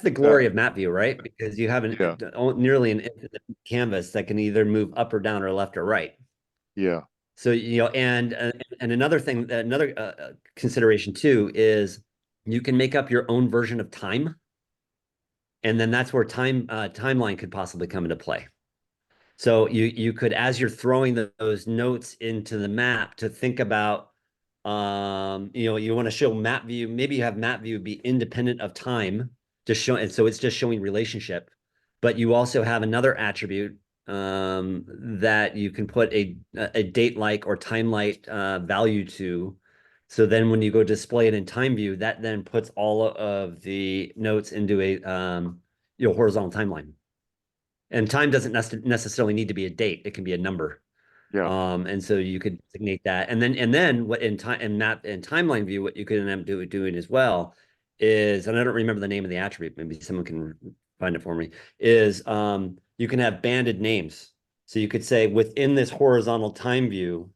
the glory of map view, right? Because you have Yeah. nearly an infinite canvas that can either move up or down or left or right. Yeah. So, and another thing, another consideration too is you can make up your own version of time. And then that's where timeline could possibly come into play. So you could, as you're throwing those notes into the map, to think about, you want to show map view. Maybe you have map view be independent of time, just show, and so it's just showing relationship. But you also have another attribute that you can put a date like or time like value to. So then when you go display it in time view, that then puts all of the notes into a horizontal timeline. And time doesn't necessarily need to be a date; it can be a number. Yeah. And so you could designate that, and then what in time and map and timeline view, what you could end up doing as well is, and I don't remember the name of the attribute, maybe someone can find it for me, is you can have banded names. So you could say within this horizontal time view,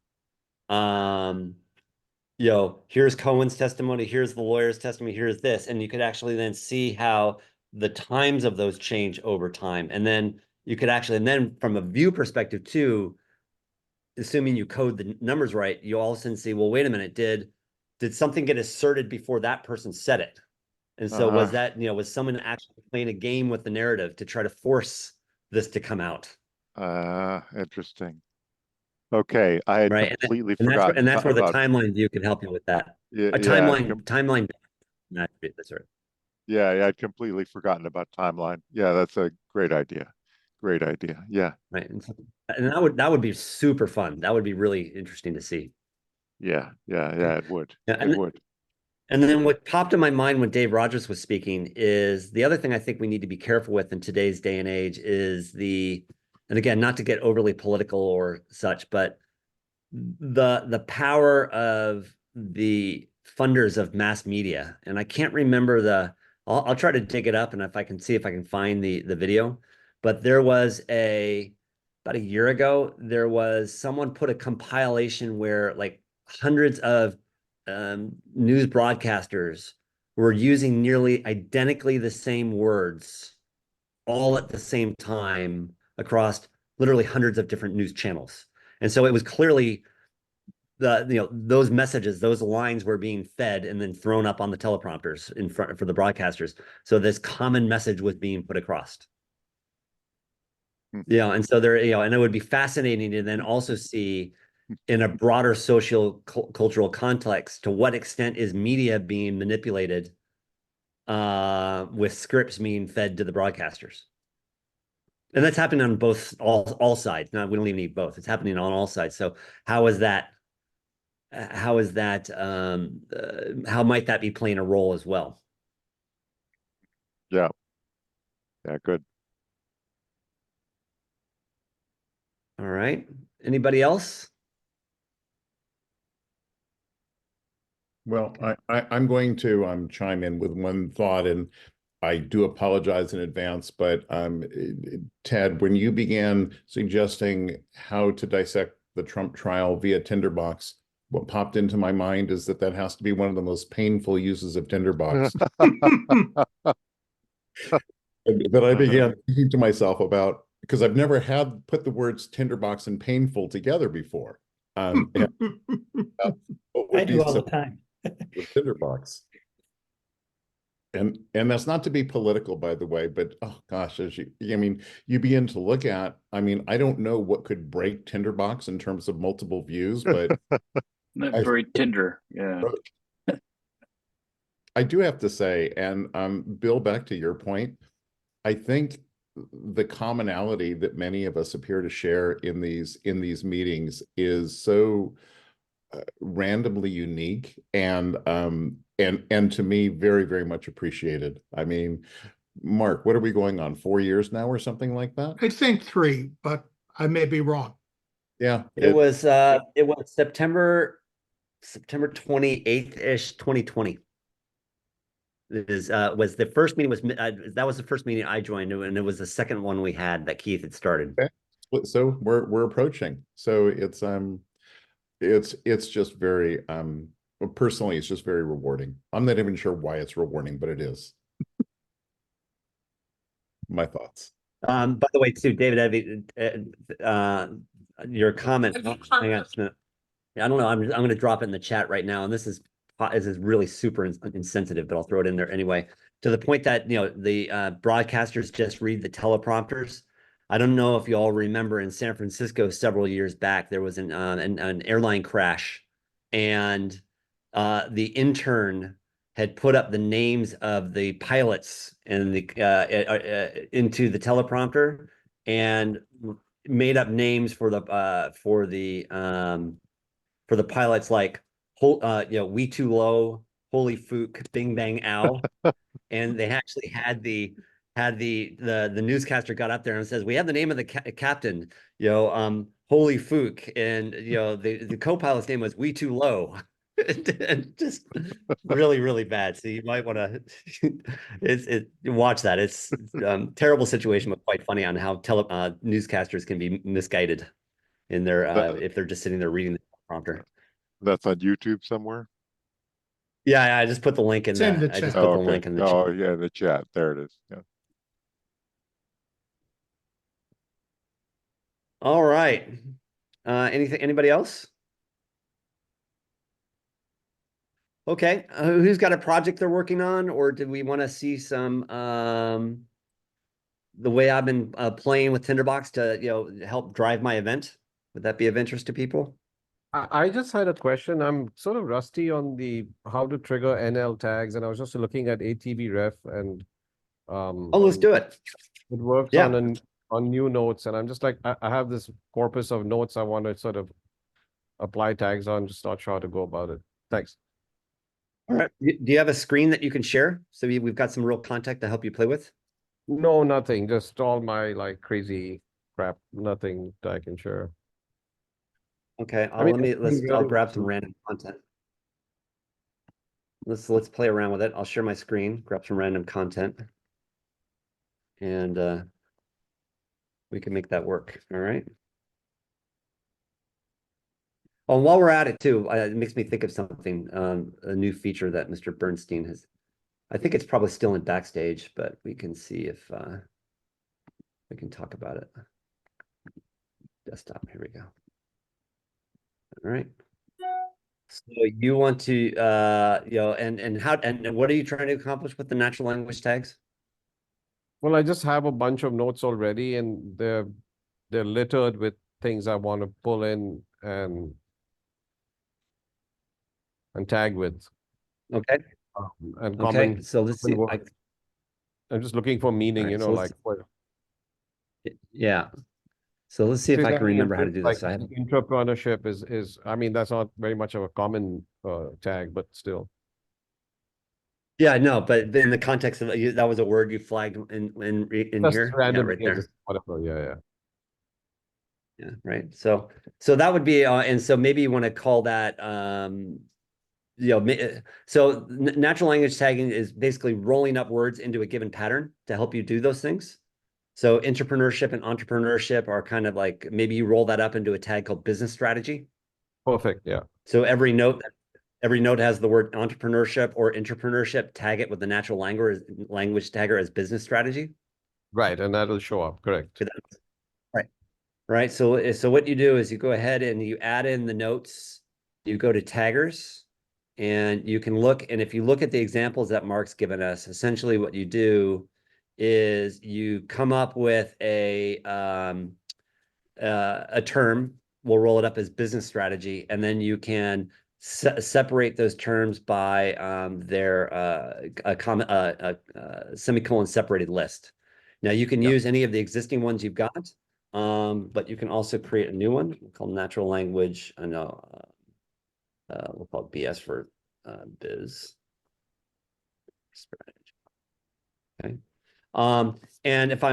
here's Cohen's testimony, here's the lawyer's testimony, here's this, and you could actually then see how the times of those change over time. And then you could actually, and then from a view perspective too, assuming you code the numbers right, you all of a sudden see, well, wait a minute, did something get asserted before that person said it? And so was that, was someone actually playing a game with the narrative to try to force this to come out? Interesting. Okay, I had Right. completely And forgotten that's where the about. timeline view can help you with that. Yeah, A yeah, timeline. That's right. yeah, I'd completely forgotten about timeline. Yeah, that's a great idea. Great idea. Yeah, Right. And that would be super fun. That would be really interesting to see. yeah, it would. Yeah, It would. and then what popped in my mind when Dave Rogers was speaking is the other thing I think we need to be careful with in today's day and age is and again, not to get overly political or such, but the power of the funders of mass media. And I can't remember I'll try to dig it up, and if I can find the video. But there was about a year ago, there was someone put a compilation where like hundreds of news broadcasters were using nearly identically the same words all at the same time across literally hundreds of different news channels. And so it was clearly those messages, those lines were being fed and then thrown up on the teleprompters in front for the broadcasters. So this common message was being put across. And so there, and it would be fascinating to then also see in a broader social cultural context, to what extent is media being manipulated with scripts being fed to the broadcasters. And that's happening on all sides. Now, we don't even need both. It's happening on all sides. So how is that how might that be playing a role as well? Yeah, good. All right. Anybody else? Well, I'm going to chime in with one thought, and I do apologize in advance, but Ted, when you began suggesting how to dissect the Trump trial via Tinderbox, what popped into my mind is that has to be one of the most painful uses of Tinderbox. That I began thinking to myself about, because I've never put the words Tinderbox and painful together before. I do all the time. With Tinderbox. And that's not to be political, by the way, but oh gosh, you begin to look at, I don't know what could break Tinderbox in terms of multiple views, but not very Tinder. Yeah. I do have to say, and Bill, back to your point, I think the commonality that many of us appear to share in these meetings is so randomly unique and to me very, very much appreciated. Mark, what are we going on, 4 years now or something like that? I think 3, but I may be wrong. Yeah, it was September 28th ish 2020. Was the first meeting that was the first meeting I joined, and it was the second one we had that Keith had started. Okay. So we're approaching. So it's just very personally, it's just very rewarding. I'm not even sure why it's rewarding, but it is. my thoughts. By the way, too, David, your comment. Hang on just a minute. I don't know. I'm going to drop it in the chat right now, and this is really super insensitive, but I'll throw it in there anyway. To the point that the broadcasters just read the teleprompters. I don't know if you all remember in San Francisco several years back there was an airline crash, and the intern had put up the names of the pilots and into the teleprompter and made up names for the pilots like We Too Low, Holy Fook, Bing Bang Ow. And they actually had the newscaster got up there and says, we have the name of the captain, Holy Fook, and the co-pilot's name was We Too Low. And just really, really bad. So you might want to watch that. It's terrible situation, but quite funny on how newscasters can be misguided in their if they're just sitting there reading the prompter. That's on YouTube somewhere? Yeah, I just put the link in It's in the I just chat. put the Okay. link in the Oh, chat. yeah, the chat. There it is. Yeah. All right. Anybody else? Okay. Who's got a project they're working on, or do we want to see some the way I've been playing with Tinderbox to help drive my event? Would that be of interest to people? I just had a question. I'm sort of rusty on the how to trigger NL tags, and I was just looking at ATB ref, and Oh, let's do it. it works Yeah. on new notes, and I'm just like I have this corpus of notes I want to sort of apply tags on. Just not sure how to go about it. Thanks. All right. Do you have a screen that you can share? So we've got some real content to help you play with. No, nothing. Just all my like crazy crap. Nothing that I can share. Okay. I mean, I'll grab some random content. Let's play around with it. I'll share my screen, grab some random content, and we can make that work. All right. Oh, while we're at it too, it makes me think of something, a new feature that Mr. Bernstein has. I think it's probably still in Backstage, but we can see if we can talk about it. Desktop, here we go. All right. So you want to, and what are you trying to accomplish with the natural language tags? Well, I just have a bunch of notes already, and they're littered with things I want to pull in and tag with. Okay. And Okay. common. So let's see. I'm just looking for meaning, Right, so like yeah. So let's see if I can remember how to do like this. entrepreneurship is I mean, that's not very much of a common tag, but still. Yeah, no, but in the context of that was a word you flagged in Just here. random, yeah, right there. whatever. Yeah. Yeah, right. So that would be and so maybe you want to call that so natural language tagging is basically rolling up words into a given pattern to help you do those things. So intrapreneurship and entrepreneurship are kind of like maybe you roll that up into a tag called business strategy. Perfect. Yeah. So every note has the word entrepreneurship or intrapreneurship, tag it with the natural language tagger as business strategy. Right, and that'll show up. Correct. Right. So what you do is you go ahead and you add in the notes. You go to taggers, and you can look. And if you look at the examples that Mark's given us, essentially what you do is you come up with a term. We'll roll it up as business strategy, and then you can separate those terms by their semicolon separated list. Now you can use any of the existing ones you've got, but you can also create a new one called natural language. I know we'll call it BS for biz strategy. Okay. And if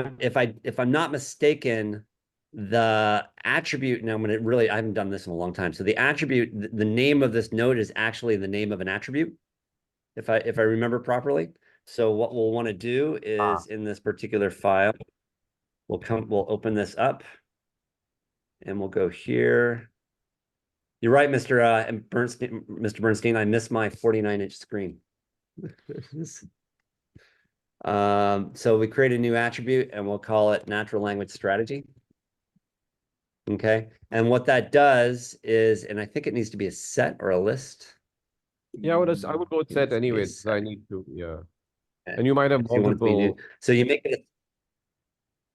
I'm not mistaken, the attribute, and I haven't done this in a long time. So the attribute, the name of this node is actually the name of an attribute, if I remember properly. So what we'll want to do is in this particular file, we'll open this up and we'll go here. You're right, Mr. Bernstein. I missed my 49-inch screen. So we create a new attribute and we'll call it natural language strategy. Okay, and what that does is, and I think it needs to be a set or a list. Yeah, I would go with It set needs to be a anyways. set. I need to, yeah. And you might have If you want to be new. multiple. So you make it.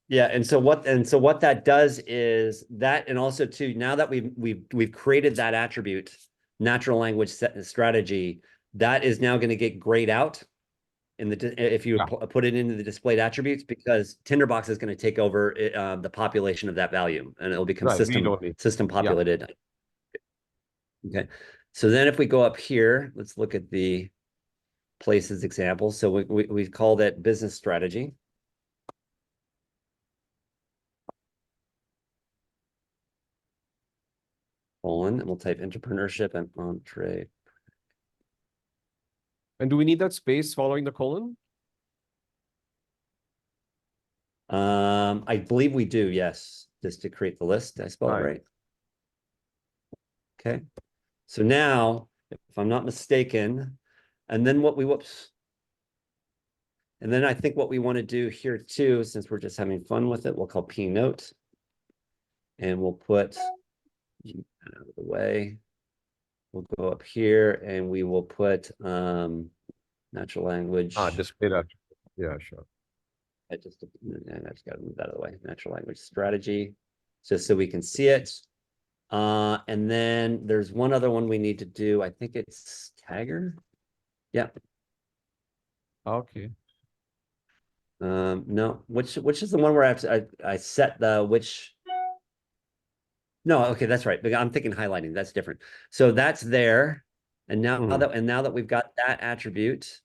Yeah, and so what that does is that, and also too, now that we've created that attribute, natural language strategy, that is now going to get grayed out in the if you Yeah. put it into the displayed attributes, because Tinderbox is going to take over the population of that value, and it'll become Right, read-only. system populated. Okay, so then if we go up here, let's look at the places example. So we call that business strategy. And we'll type entrepreneurship and entree. And do we need that space following the colon? I believe we do, yes, just to create the list. Did I spell it right? Okay. So now, if I'm not mistaken, and then whoops. And then I think what we want to do here too, since we're just having fun with it, we'll call P note. And we'll put you out of the way. We'll go up here and we will put natural language. Display that. Yeah, sure. I just got to move that out of the way. Natural language strategy, just so we can see it. And then there's one other one we need to do. I think it's tagger. Yeah. Okay. No, which is the one where I set the which. No, okay, that's right. But I'm thinking highlighting. That's different. So that's there, and now that we've got that attribute,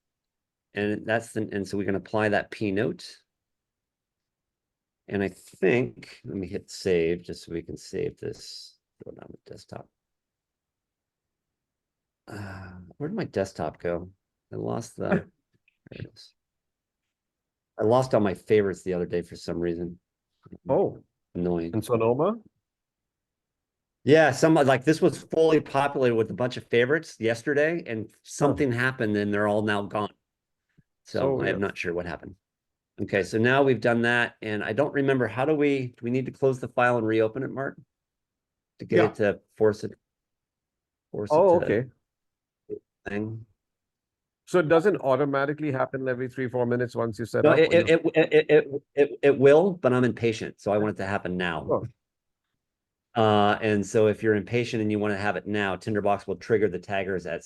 and so we can apply that P note. And I think, let me hit save just so we can save this. Go down the desktop. Where did my desktop go? I lost the. There it is. I lost all my favorites the other day for some reason. Oh, annoying. in Sonoma? Yeah, like this was fully populated with a bunch of favorites yesterday, and something happened and they're all now gone. So I am not sure what happened. Okay, so now we've done that, and I don't remember, do we need to close the file and reopen it, Mark? To get it to force it Okay. thing. So it doesn't automatically happen every 3-4 minutes once you set No, up? it will, but I'm impatient, so I want it to happen now. And so if you're impatient and you want to have it now, Tinderbox will trigger the taggers at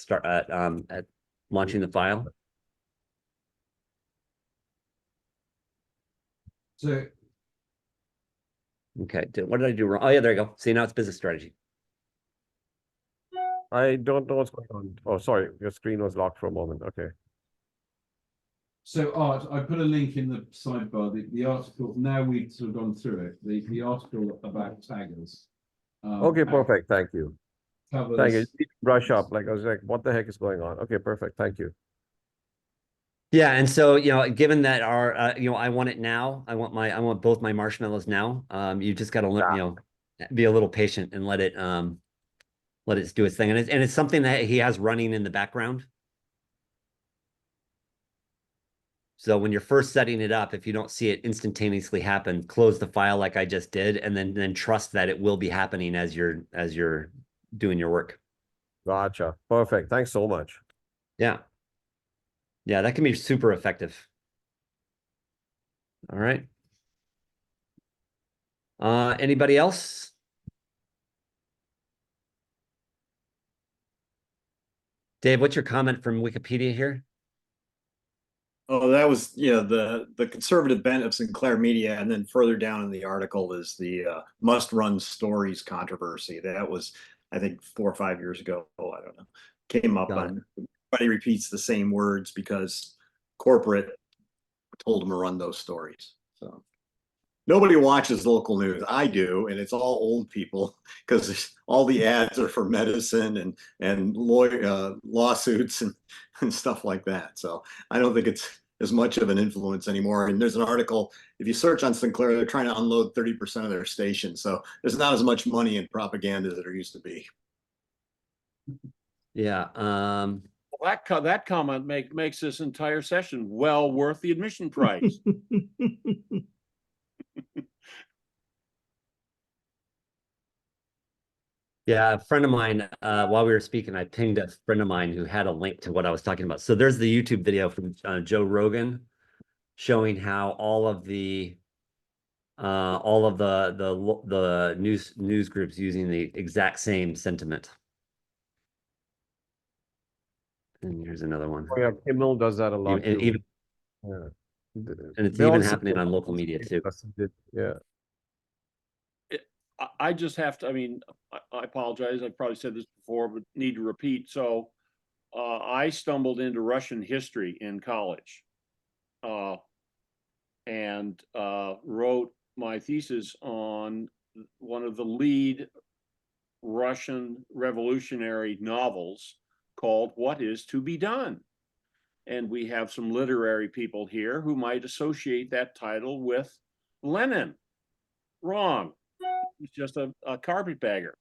launching the file. So okay, what did I do wrong? Oh yeah, there you go. See, now it's business strategy. I don't know what's going on. Oh, sorry, your screen was locked for a moment. Okay. So Art, I put a link in the sidebar, the article, now we've sort of gone through it, the article about taggers. Okay, perfect. Thank you. Covers... Thank you. Brush up. Like I was like, what the heck is going on? Okay, perfect. Thank you. Yeah, and so given that our I want it now. I want both my marshmallows now. You just got to learn, be a little patient and let it do its thing. And it's something that he has running in the background. So when you're first setting it up, if you don't see it instantaneously happen, close the file like I just did, and then trust that it will be happening as you're doing your work. Gotcha. Perfect. Thanks so much. Yeah. Yeah, that can be super effective. All right. Anybody else? Dave, what's your comment from Wikipedia here? Oh, that was the conservative bent of Sinclair Media, and then further down in the article is the must-run stories controversy. That was, I think, 4 or 5 years ago. Oh, I don't know. Came up on everybody repeats the same words because corporate told them to run those stories. So nobody watches local news. I do, and it's all old people because all the ads are for medicine and lawsuits and stuff like that. So I don't think it's as much of an influence anymore. And there's an article, if you search on Sinclair, they're trying to unload 30% of their stations. So there's not as much money in propaganda as there used to be. Yeah. That comment makes this entire session well worth the admission price. Yeah, a friend of mine, while we were speaking, I pinged a friend of mine who had a link to what I was talking about. So there's the YouTube video from Joe Rogan showing how all of the news groups using the exact same sentiment. And here's another one. Oh, yeah, Kimmel does that a lot And too. even Yeah. and it's They even also- happening on local media too. Yeah. I just have to, I mean, I apologize. I've probably said this before, but need to repeat. So I stumbled into Russian history in college and wrote my thesis on one of the lead Russian revolutionary novels called What Is to Be Done? And we have some literary people here who might associate that title with Lenin. Wrong. He's just a carpetbagger.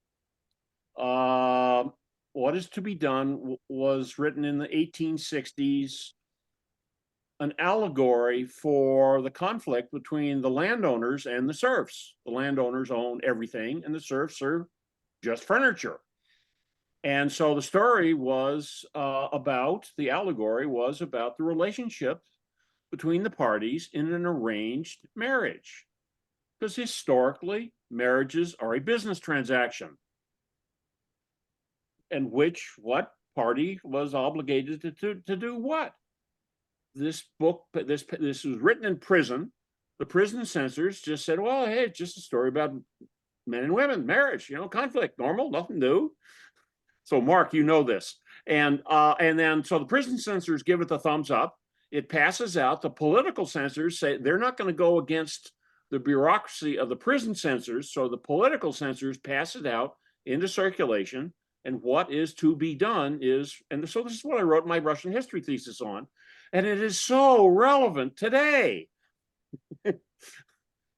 What Is to Be Done was written in the 1860s, an allegory for the conflict between the landowners and the serfs. The landowners own everything, and the serfs are just furniture. And so the story was the allegory was about the relationship between the parties in an arranged marriage. Because historically, marriages are a business transaction. And what party was obligated to do what? This book, this was written in prison. The prison censors just said, well, hey, it's just a story about men and women, marriage, conflict, normal, nothing new. So Mark, you know this. And then so the prison censors give it the thumbs up. It passes out. The political censors say they're not going to go against the bureaucracy of the prison censors. So the political censors pass it out into circulation. And what is to be done is, and so this is what I wrote my Russian history thesis on. And it is so relevant today.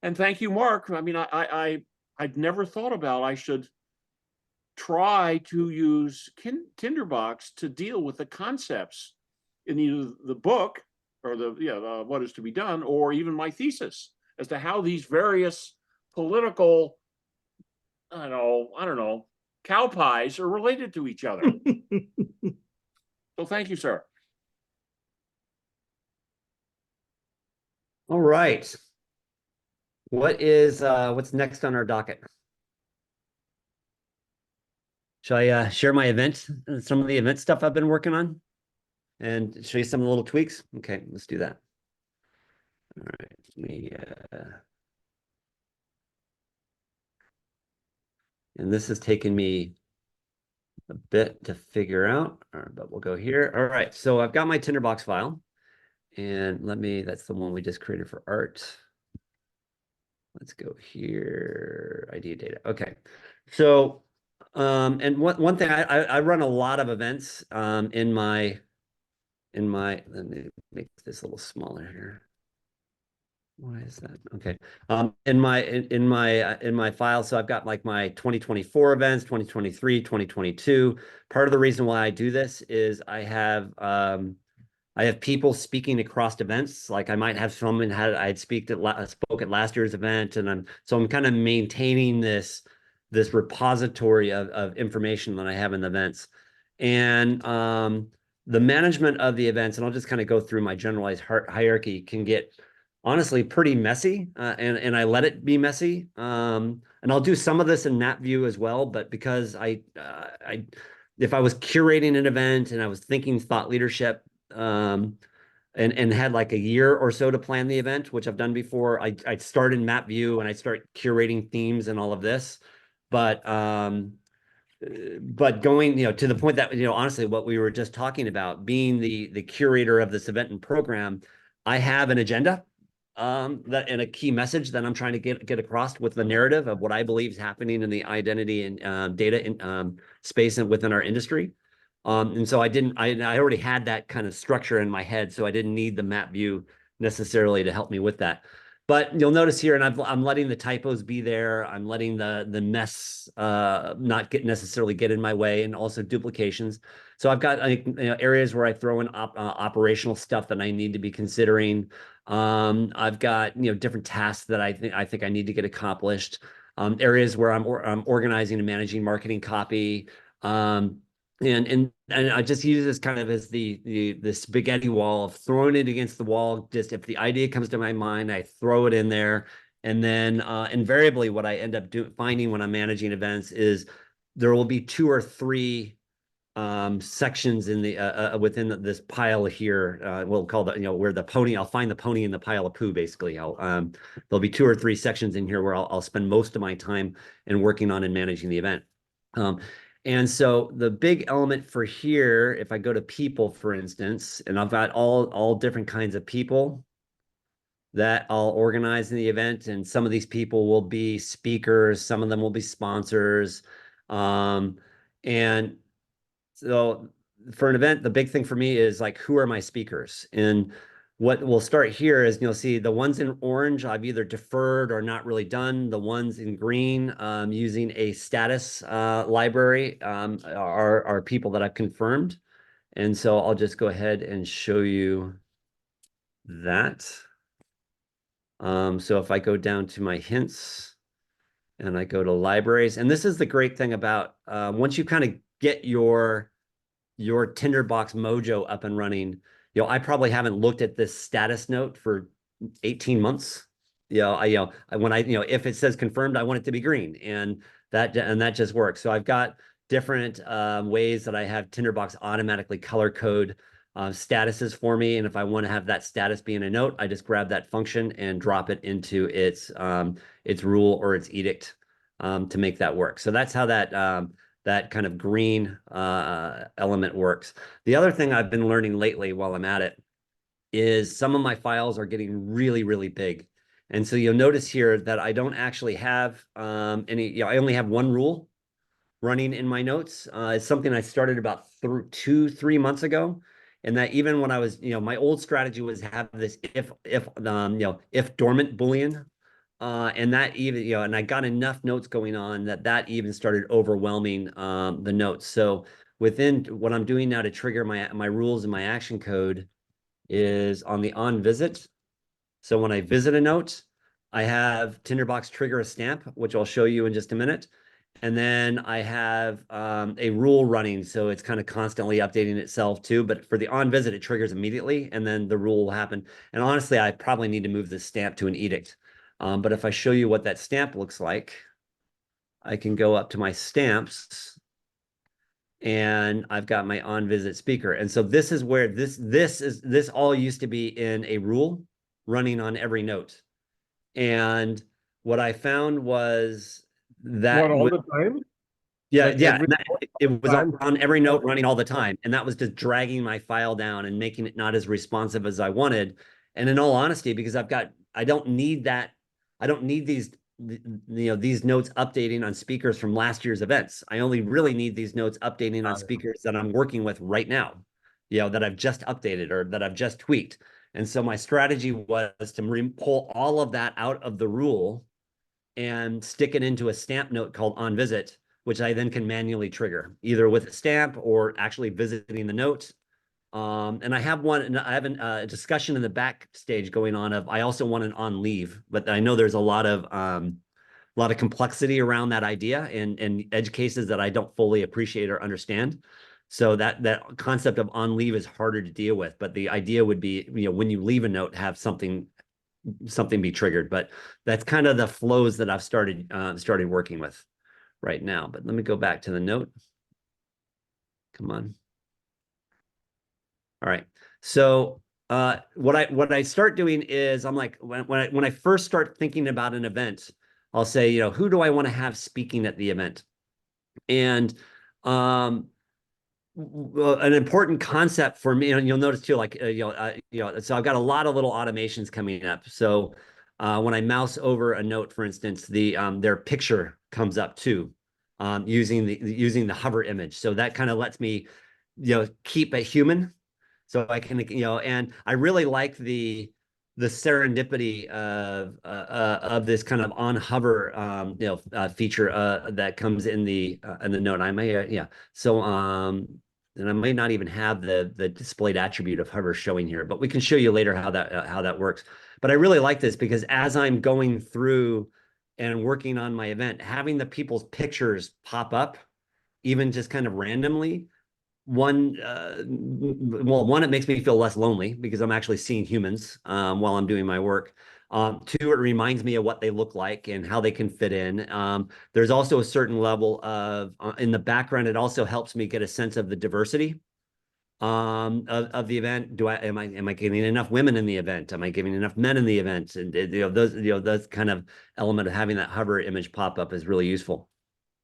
And thank you, Mark. I mean, I'd never thought about I should try to use Tinderbox to deal with the concepts in either the book or the What Is to Be Done, or even my thesis as to how these various political, I don't know, cow pies are related to each other. So thank you, sir. All right. What's next on our docket? Shall I share my event, some of the event stuff I've been working on, and show you some of the little tweaks? Okay, let's do that. All right, and this has taken me a bit to figure out, but we'll go here. All right, so I've got my Tinderbox file, and that's the one we just created for art. Let's go here, ID data. Okay, so and one thing I run a lot of events in my let me make this a little smaller here. Why is that? Okay. In my file, so I've got like my 2024 events, 2023, 2022. Part of the reason why I do this is I have people speaking across events. Like I might have someone I'd spoke at last year's event, and I'm kind of maintaining this repository of information that I have in the events. And the management of the events, and I'll just kind of go through my generalized hierarchy, can get honestly pretty messy, and I let it be messy. And I'll do some of this in NapView as well, but because if I was curating an event and I was thinking thought leadership, and had like a year or so to plan the event, which I've done before, I'd start in MapView and I'd start curating themes and all of this. But going, to the point that, honestly, what we were just talking about, being the curator of this event and program, I have an agenda that and a key message that I'm trying to get across with the narrative of what I believe is happening in the identity and data space and within our industry. And so I already had that kind of structure in my head, so I didn't need the map view necessarily to help me with that. But you'll notice here, and I'm letting the typos be there. I'm letting the mess not necessarily get in my way, and also duplications. So I've got areas where I throw in operational stuff that I need to be considering. I've got different tasks that I think I need to get accomplished. Areas where I'm organizing and managing marketing copy. And I just use this kind of as the spaghetti wall of throwing it against the wall. Just if the idea comes to my mind, I throw it in there. And then invariably, what I end up finding when I'm managing events is there will be 2 or 3 sections in the within this pile here. We'll call that where the pony. I'll find the pony in the pile of poo. Basically, there'll be 2 or 3 sections in here where I'll spend most of my time in working on and managing the event. And so the big element for here, if I go to people, for instance, and I've got all different kinds of people that I'll organize in the event, and some of these people will be speakers, some of them will be sponsors, and so for an event, the big thing for me is like, who are my speakers? And what we'll start here is you'll see the ones in orange, I've either deferred or not really done. The ones in green, using a status library, are people that I've confirmed. And so I'll just go ahead and show you that. So if I go down to my hints and I go to libraries, and this is the great thing about once you kind of get your Tinderbox mojo up and running, I probably haven't looked at this status note for 18 months. When if it says confirmed, I want it to be green, and that just works. So I've got different ways that I have Tinderbox automatically color code statuses for me, and if I want to have that status be in a note, I just grab that function and drop it into its rule or its edict to make that work. So that's how that kind of green element works. The other thing I've been learning lately while I'm at it is some of my files are getting really, really big. And so you'll notice here that I don't actually have any, I only have one rule running in my notes. It's something I started about 2-3 months ago. And that even when I was, my old strategy was have this if dormant Boolean. And that even, and I got enough notes going on that even started overwhelming the notes. So within what I'm doing now to trigger my rules and my action code is on the on visit. So when I visit a note, I have Tinderbox trigger a stamp, which I'll show you in just a minute. And then I have a rule running, so it's kind of constantly updating itself too. But for the on visit, it triggers immediately, and then the rule will happen. And honestly, I probably need to move this stamp to an edict. But if I show you what that stamp looks like, I can go up to my stamps, and I've got my on visit speaker. And so this is where this all used to be in a rule running on every note. And what I found was that What, all the time? yeah, Like yeah. every It was time? on every note running all the time. And that was just dragging my file down and making it not as responsive as I wanted. And in all honesty, because I don't need that. I don't need these notes updating on speakers from last year's events. I only really need these notes updating on speakers that I'm working with right now, that I've just updated or that I've just tweaked. And so my strategy was to pull all of that out of the rule and stick it into a stamp note called on visit, which I then can manually trigger either with a stamp or actually visiting the note. And I have a discussion in the backstage going on of I also want an on leave, but I know there's a lot of complexity around that idea and edge cases that I don't fully appreciate or understand. So that concept of on leave is harder to deal with. But the idea would be, when you leave a note, have something be triggered. But that's kind of the flows that I've started working with right now. But let me go back to the note. Come on. All right. So what I start doing is I'm like, when I first start thinking about an event, I'll say, who do I want to have speaking at the event? And an important concept for me, and you'll notice too, like so I've got a lot of little automations coming up. So when I mouse over a note, for instance, their picture comes up too, using the hover image. So that kind of lets me keep it human. So I can and I really like the serendipity of this kind of on hover feature that comes in the note. I may yeah. So and I may not even have the displayed attribute of hover showing here, but we can show you later how that works. But I really like this because as I'm going through and working on my event, having the people's pictures pop up, even just kind of randomly, one, it makes me feel less lonely because I'm actually seeing humans while I'm doing my work. Two, it reminds me of what they look like and how they can fit in. There's also a certain level of, in the background, it also helps me get a sense of the diversity of the event. Am I getting enough women in the event? Am I giving enough men in the event? And those kind of element of having that hover image pop up is really useful.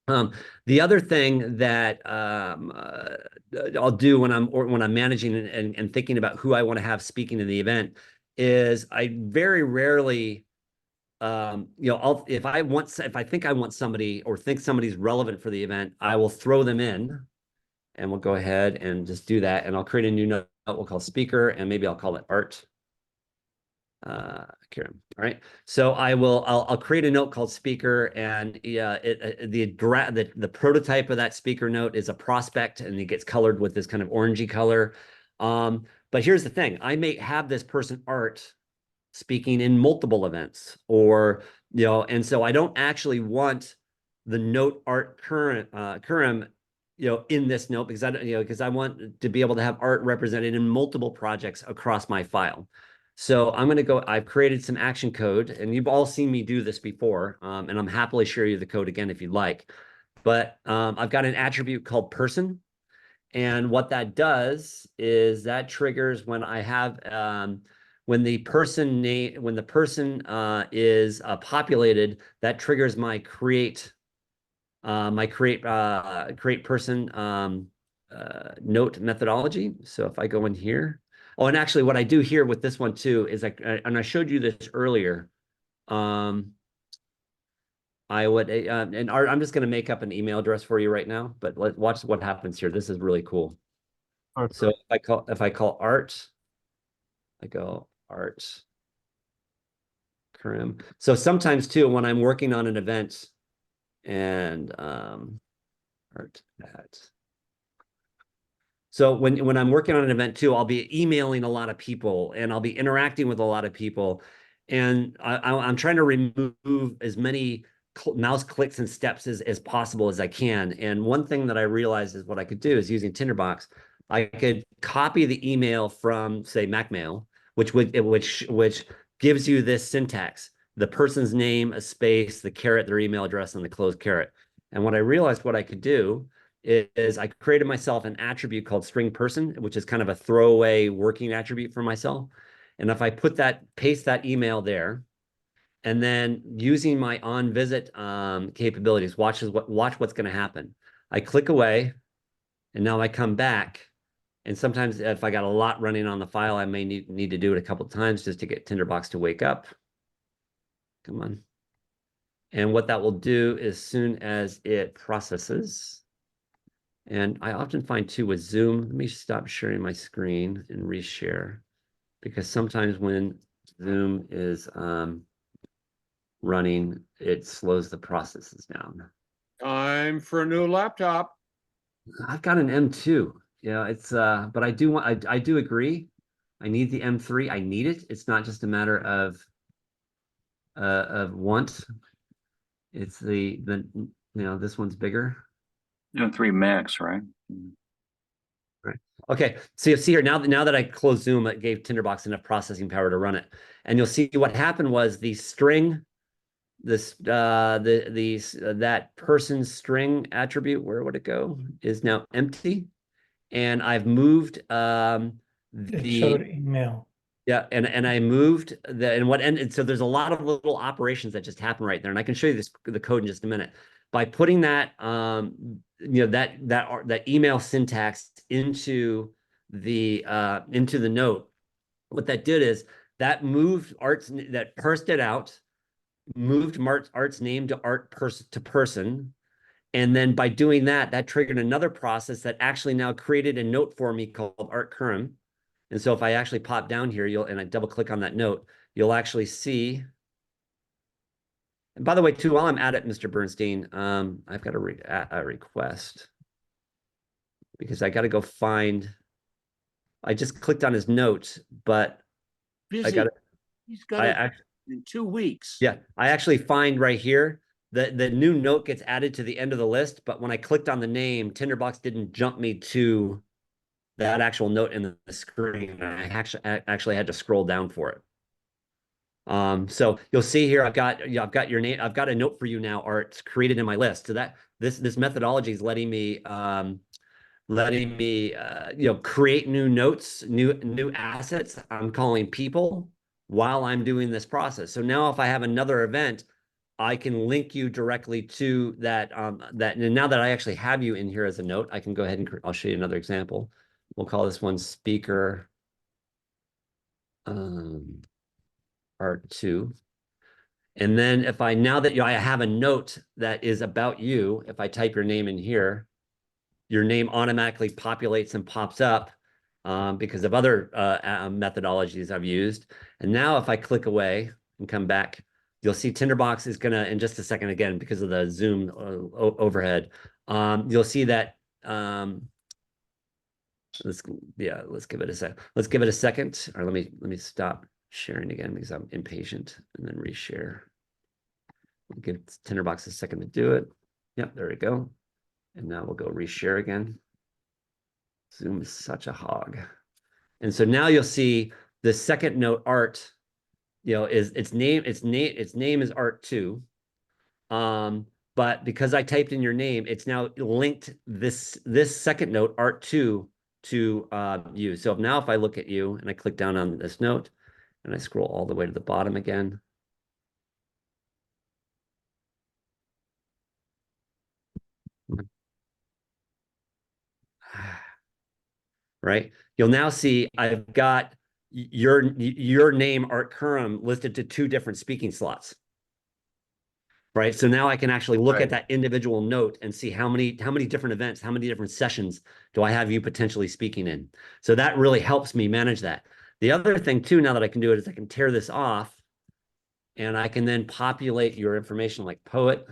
The other thing that I'll do when I'm managing and thinking about who I want to have speaking in the event is I very rarely, if I think I want somebody or think somebody's relevant for the event, I will throw them in, and we'll go ahead and just do that, and I'll create a new note we'll call speaker, and maybe I'll call it Art. Kieran. All right. So I'll create a note called speaker, and the prototype of that speaker note is a prospect, and it gets colored with this kind of orangey color. But here's the thing: I may have this person Art speaking in multiple events, or and so I don't actually want the note Art Curran in this note because I want to be able to have Art represented in multiple projects across my file. So I'm going to go, I've created some action code, and you've all seen me do this before, and I'm happily share you the code again if you'd like. But I've got an attribute called person, and what that does is that triggers when I have when the person is populated, that triggers my create person note methodology. So if I go in here. Oh, and actually what I do here with this one too is and I showed you this earlier. I would, and Art, I'm just going to make up an email address for you right now, but let's watch what happens here. This is really cool. So if I call Art, I go Art Karim. So sometimes too, when I'm working on an event and Art at. So when I'm working on an event too, I'll be emailing a lot of people and I'll be interacting with a lot of people. And I'm trying to remove as many mouse clicks and steps as possible as I can. And one thing that I realized is what I could do is using Tinderbox, I could copy the email from, say, MacMail, which gives you this syntax: the person's name, a space, the caret, their email address, and the closed caret. And what I realized what I could do is I created myself an attribute called string person, which is kind of a throwaway working attribute for myself. And if I paste that email there, and then using my on visit capabilities, watch what's going to happen. I click away, and now I come back. And sometimes if I got a lot running on the file, I may need to do it a couple of times just to get Tinderbox to wake up. Come on. And what that will do as soon as it processes, and I often find too with Zoom, let me stop sharing my screen and reshare, because sometimes when Zoom is running, it slows the processes down. Time for a new laptop. I've got an M2. Yeah, it's but I do agree. I need the M3. I need it. It's not just a matter of want. It's this one's bigger. M3 Max, right? Right. Okay, so you'll see here now that I closed Zoom, it gave Tinderbox enough processing power to run it. And you'll see what happened was the string, that person's string attribute, where would it go, is now empty. And I've moved It showed email. Yeah, and I moved and so there's a lot of little operations that just happen right there, and I can show you the code in just a minute. By putting that that email syntax into the note, what that did is that parsed it out, moved Art's name to person, and then by doing that, that triggered another process that actually now created a note for me called Art Curran. And so if I actually pop down here, and I double click on that note, you'll actually see. And by the way, too, while I'm at it, Mr. Bernstein, I've got a request. because I got to go find. I just clicked on his note, but Busy. got it. He's got it in 2 weeks. Yeah, I actually find right here that the new note gets added to the end of the list, but when I clicked on the name, Tinderbox didn't jump me to that actual note in the screen. I actually had to scroll down for it. So you'll see here, I've got your name. I've got a note for you now, Art. It's created in my list. So that this methodology is letting me create new notes, new assets. I'm calling people while I'm doing this process. So now if I have another event, I can link you directly to that. And now that I actually have you in here as a note, I can go ahead and I'll show you another example. We'll call this one speaker art 2. And then if now that I have a note that is about you, if I type your name in here, your name automatically populates and pops up because of other methodologies I've used. And now if I click away and come back, you'll see Tinderbox is gonna, in just a second again, because of the Zoom overhead, you'll see that, let's give it a sec. Let's give it a second, or let me stop sharing again because I'm impatient, and then reshare. Give Tinderbox a second to do it. Yep, there we go. And now we'll go reshare again. Zoom is such a hog. And so now you'll see the second note, Art, is its name is Art 2. But because I typed in your name, it's now linked this second note, Art 2, to you. So now if I look at you and I click down on this note and I scroll all the way to the bottom again, right? You'll now see I've got your name, Art Curran, listed to 2 different speaking slots. Right. So now I can actually look at that individual note and see how many different events, how many different sessions do I have you potentially speaking in. So that really helps me manage that. The other thing too, now that I can do it, is I can tear this off and I can then populate your information, like poet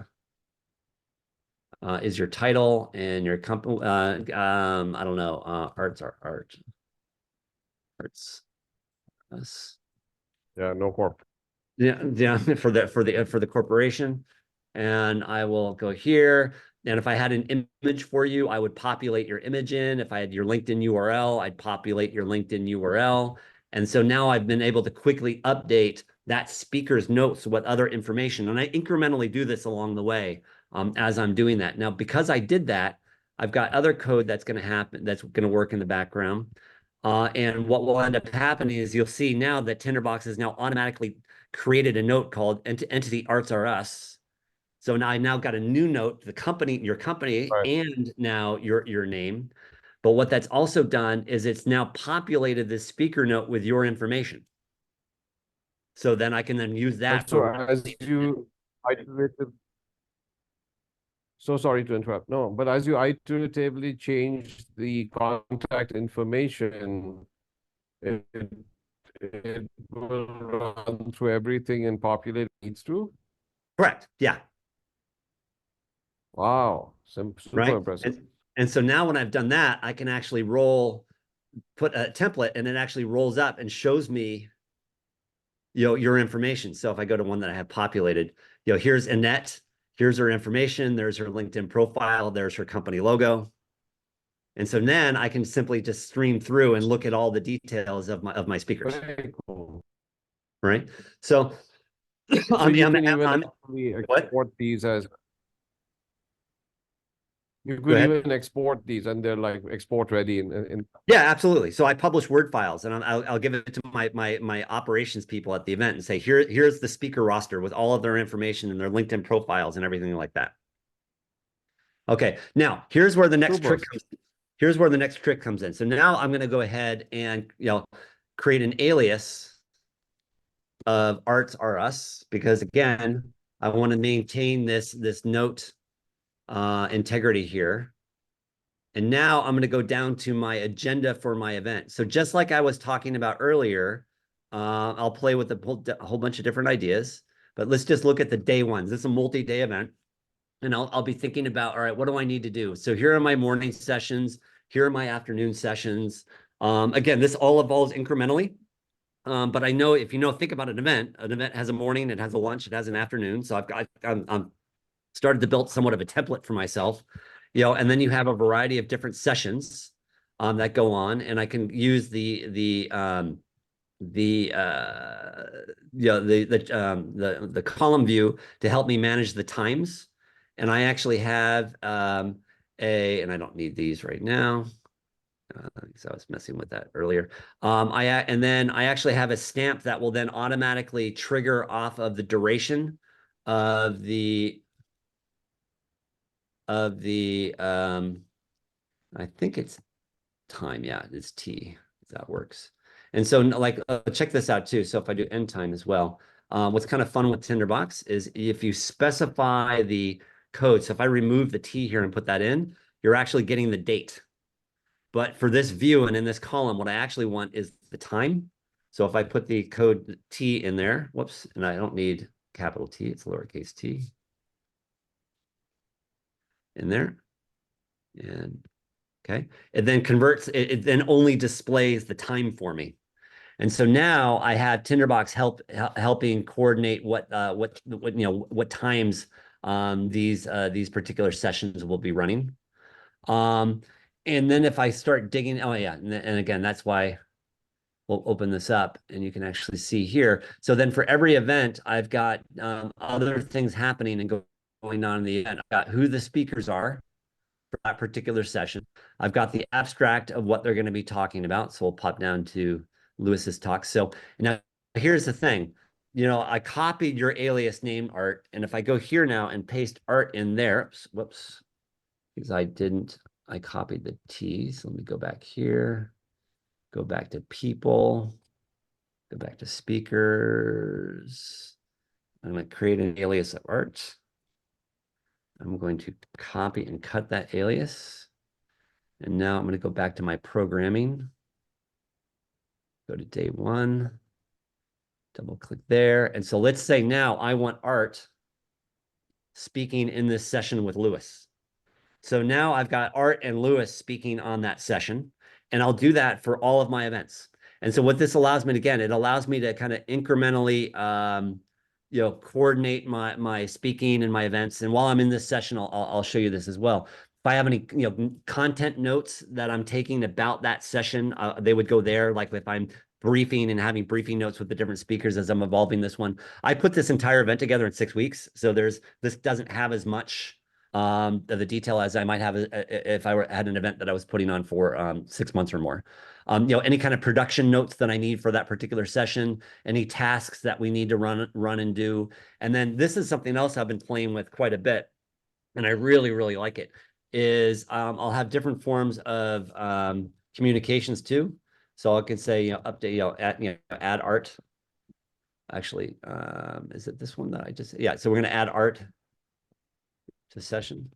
is your title, and your company. I don't know. Arts are art. Arts. Us. Yeah, no corp. Yeah, for the corporation. And I will go here. And if I had an image for you, I would populate your image in. If I had your LinkedIn URL, I'd populate your LinkedIn URL. And so now I've been able to quickly update that speaker's notes with other information. And I incrementally do this along the way as I'm doing that. Now, because I did that, I've got other code that's going to happen, that's going to work in the background. And what will end up happening is you'll see now that Tinderbox has now automatically created a note called Entity Arts Are Us. So now I got a new note, the company, your company, and now your name. But what that's also done is it's now populated this speaker note with your information. So then I can then use that. So as you iterative, so sorry to interrupt. No, but as you iteratively change the contact information, it will run through everything and populate it needs to. Correct. Yeah. Wow. Super impressive. And so now when I've done that, I can actually put a template, and it actually rolls up and shows me, your information. So if I go to one that I have populated, here's Annette, here's her information, there's her LinkedIn profile, there's her company logo. And so then I can simply just stream through and look at all the details of my speakers. Very cool. Right. So you can even export these as you could even export these, and they're like export ready in Yeah, absolutely. So I publish Word files, and I'll give it to my operations people at the event and say, here's the speaker roster with all of their information and their LinkedIn profiles and everything like that. Okay, now here's where the next trick comes. Here's where the next trick comes in. So now I'm going to go ahead and create an alias of Arts Are Us, because again, I want to maintain this note integrity here. And now I'm going to go down to my agenda for my event. So just like I was talking about earlier, I'll play with a whole bunch of different ideas, but let's just look at the day ones. This is a multi-day event, and I'll be thinking about, all right, what do I need to do? So here are my morning sessions. here are my afternoon sessions. Again, this all evolves incrementally. But I know if think about an event has a morning, it has a lunch, it has an afternoon. So I'm started to build somewhat of a template for myself, and then you have a variety of different sessions that go on, and I can use the column view to help me manage the times. And I actually have and I don't need these right now. So I was messing with that earlier. And then I actually have a stamp that will then automatically trigger off of the duration of the I think it's time. Yeah, it's T. That works. And so like check this out too. So if I do end time as well, what's kind of fun with Tinderbox is if you specify the code. So if I remove the T here and put that in, you're actually getting the date. But for this view and in this column, what I actually want is the time. So if I put the code T in there, whoops, and I don't need capital T, it's lowercase t in there. And okay, it then converts, it then only displays the time for me. And so now I have Tinderbox helping coordinate what times these particular sessions will be running. And then if I start digging, oh yeah, and again, that's why we'll open this up and you can actually see here. So then for every event, I've got other things happening and going on in the event. I've got who the speakers are for that particular session. I've got the abstract of what they're going to be talking about. So we'll pop down to Lewis's talk. So now here's the thing. I copied your alias name, Art. And if I go here now and paste Art in there, whoops, because I copied the T. So let me go back here, go back to people, go back to speakers. I'm going to create an alias of Art. I'm going to copy and cut that alias. And now I'm going to go back to my programming. Go to day 1, double click there. And so let's say now I want Art speaking in this session with Lewis. So now I've got Art and Lewis speaking on that session, and I'll do that for all of my events. And so what this allows me to, again, it allows me to kind of incrementally, coordinate my speaking and my events. And while I'm in this session, I'll show you this as well. If I have any, content notes that I'm taking about that session, they would go there. Like if I'm briefing and having briefing notes with the different speakers as I'm evolving this one. I put this entire event together in 6 weeks. So this doesn't have as much of the detail as I might have if I had an event that I was putting on for 6 months or more. Any kind of production notes that I need for that particular session, any tasks that we need to run and do. And then this is something else I've been playing with quite a bit, and I really, really like it, is I'll have different forms of communications too. So I can say, update, add Art. Actually, is it this one that I just, yeah, so we're going to add Art to session.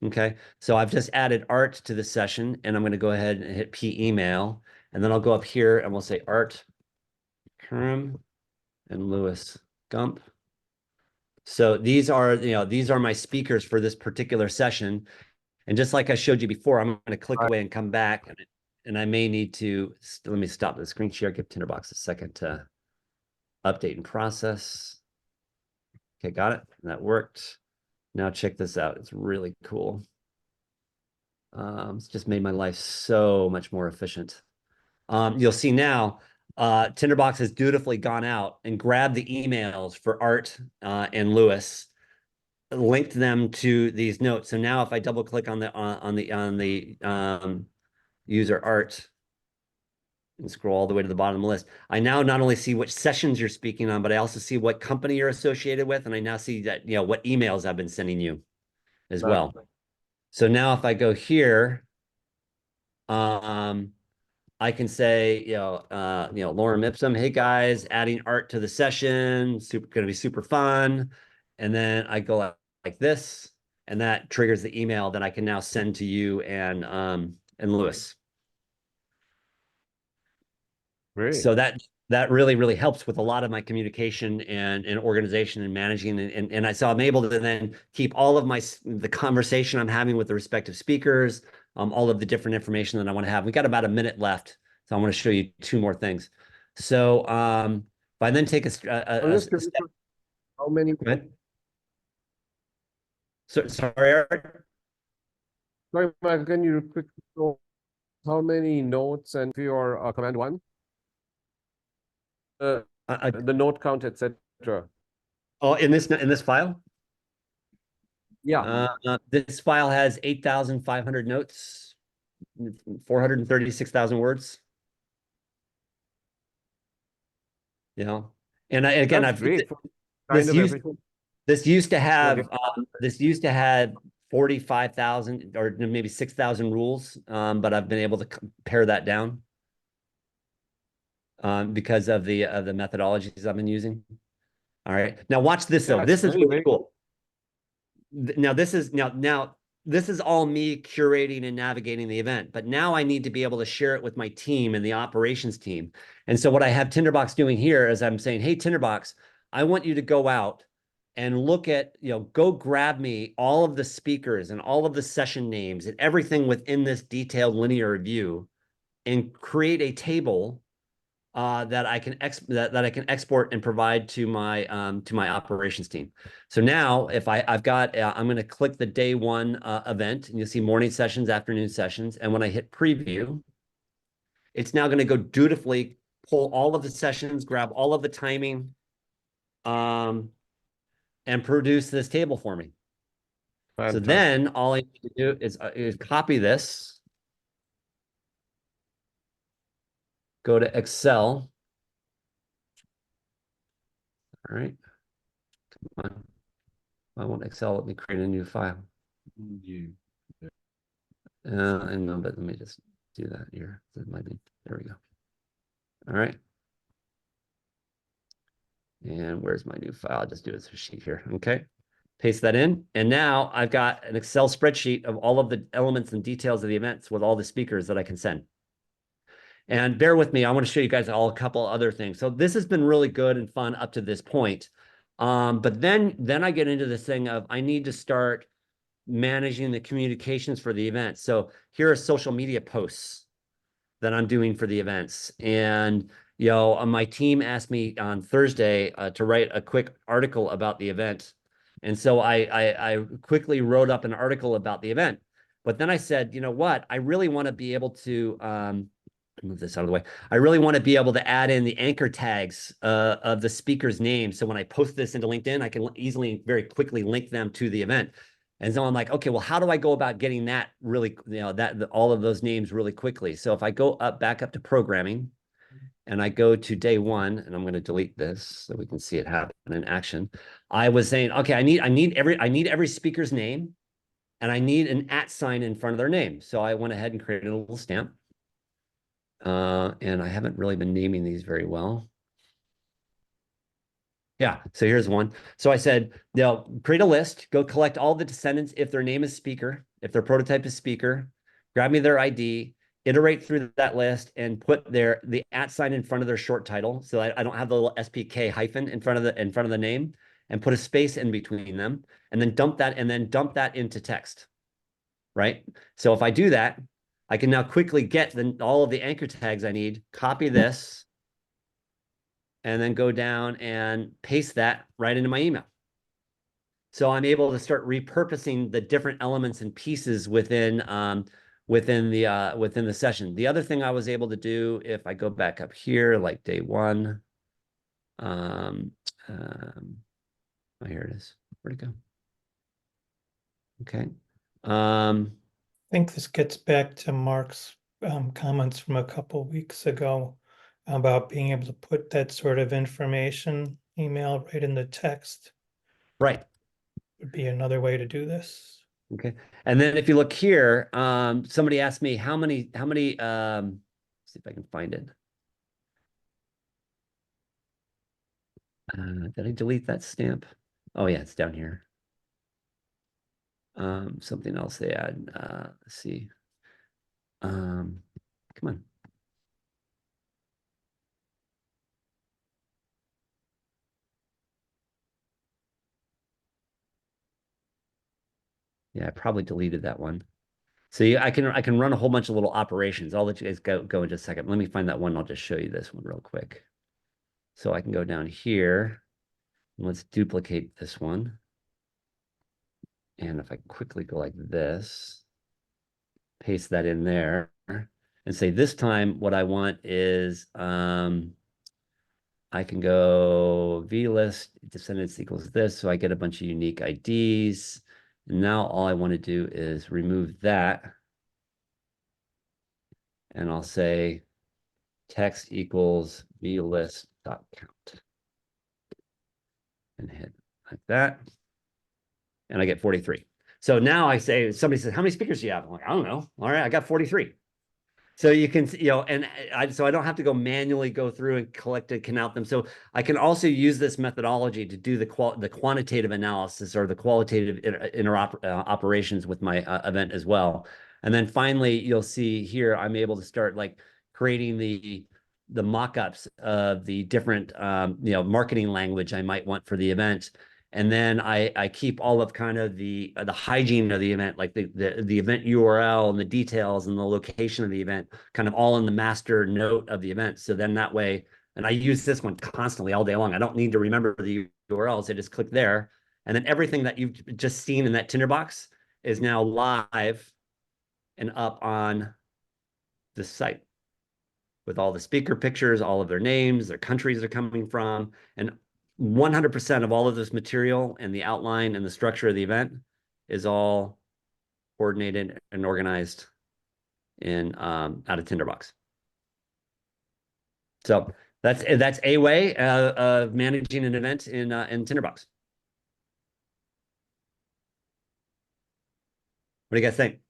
Okay, so I've just added Art to the session, and I'm going to go ahead and hit P email, and then I'll go up here and we'll say Art Kerm and Lewis Gump. So these are my speakers for this particular session. And just like I showed you before, I'm going to click away and come back, and I may need to, let me stop the screen share, give Tinderbox a second to update and process. Okay, got it. That worked. Now check this out. It's really cool. It's just made my life so much more efficient. You'll see now, Tinderbox has dutifully gone out and grabbed the emails for Art and Lewis, linked them to these notes. So now if I double click on the user Art and scroll all the way to the bottom of the list, I now not only see which sessions you're speaking on, but I also see what company you're associated with. And I now see that, what emails I've been sending you as well. So now if I go here, I can say, Lorem Ipsum, hey guys, adding Art to the session, gonna be super fun. And then I go like this, and that triggers the email that I can now send to you and Lewis. Great. So that really, really helps with a lot of my communication and organization and managing. And so I'm able to then keep all of the conversation I'm having with the respective speakers, all of the different information that I want to have. We got about a minute left, so I want to show you two more things. So if I then take a step, how many? go ahead. So, sorry, Eric. Sorry, Mike, can you quickly show how many notes and for your command one? The note count, etc. Oh, in this file? Yeah. This file has 8,500 notes, 436,000 words. You know, and again, That's great. this used Everything. this used to have 45,000 or maybe 6,000 rules, but I've been able to pare that down because of the methodologies I've been using. All right, now watch this though. This is really cool. Now this is all me curating and navigating the event, but now I need to be able to share it with my team and the operations team. And so what I have Tinderbox doing here is I'm saying, hey, Tinderbox, I want you to go out and look at, go grab me all of the speakers and all of the session names and everything within this detailed linear review and create a table that I can export and provide to my operations team. So now, if I've got, I'm going to click the day one event, and you'll see morning sessions, afternoon sessions, and when I hit preview, it's now going to go dutifully pull all of the sessions, grab all of the timing, and produce this table for me. Fantastic. So then all I need to do is copy this, go to Excel. All right. Come on. I want Excel. Let me create a new file. And no, but let me just do that here. That might be, there we go. All right. And where's my new file? I'll just do it as a sheet here. Okay. Paste that in. And now I've got an Excel spreadsheet of all of the elements and details of the events with all the speakers that I can send. And bear with me, I want to show you guys all a couple other things. So this has been really good and fun up to this point. But then I get into this thing of I need to start managing the communications for the event. So here are social media posts that I'm doing for the events. And, my team asked me on Thursday to write a quick article about the event. And so I quickly wrote up an article about the event. But then I said, you know what? I really want to be able to move this out of the way. I really want to be able to add in the anchor tags of the speaker's name. So when I post this into LinkedIn, I can easily, very quickly link them to the event. And so I'm like, okay, well, how do I go about getting that really, all of those names really quickly? So if I go back up to programming and I go to day one, and I'm going to delete this so we can see it happen in action. I was saying, okay, I need every speaker's name and I need an @ sign in front of their name. So I went ahead and created a little stamp. And I haven't really been naming these very well. Yeah, so here's one. So I said, create a list, go collect all the descendants if their name is speaker, if their prototype is speaker, grab me their ID, iterate through that list, and put the @ sign in front of their short title, so I don't have the little SPK hyphen in front of the name, and put a space in between them, and then dump that into text. Right? So if I do that, I can now quickly get all of the anchor tags I need, copy this, and then go down and paste that right into my email. So I'm able to start repurposing the different elements and pieces within the session. The other thing I was able to do, if I go back up here, like day one, oh, here it is. Where'd it go? Okay. I think this gets back to Mark's comments from a couple weeks ago about being able to put that sort of information email right in the text. Right. Would be another way to do this. Okay. And then if you look here, somebody asked me how many, see if I can find it. Did I delete that stamp? Oh yeah, it's down here. Something else they add. Let's see. Come on. Yeah, I probably deleted that one. So I can run a whole bunch of little operations. I'll let you guys go in just a second. Let me find that one. I'll just show you this one real quick. So I can go down here. Let's duplicate this one. And if I quickly go like this, paste that in there, and say this time what I want is I can go vlist descendants equals this, so I get a bunch of unique IDs. And now all I want to do is remove that. And I'll say text equals vlist.count. And hit like that. And I get 43. So now I say, somebody says, how many speakers do you have? I'm like, I don't know. All right, I got 43. So you can, and so I don't have to go manually go through and collect and count them. So I can also use this methodology to do the quantitative analysis or the qualitative operations with my event as well. And then finally, you'll see here, I'm able to start like creating the mock-ups of the different, marketing language I might want for the event. And then I keep all of kind of the hygiene of the event, like the event URL and the details and the location of the event, kind of all in the master note of the event. So then that way, and I use this one constantly all day long. I don't need to remember the URLs. I just click there. And then everything that you've just seen in that Tinderbox is now live and up on the site with all the speaker pictures, all of their names, their countries they're coming from, and 100% of all of this material and the outline and the structure of the event is all coordinated and organized in out of Tinderbox. So that's a way of managing an event in Tinderbox. What do you guys think?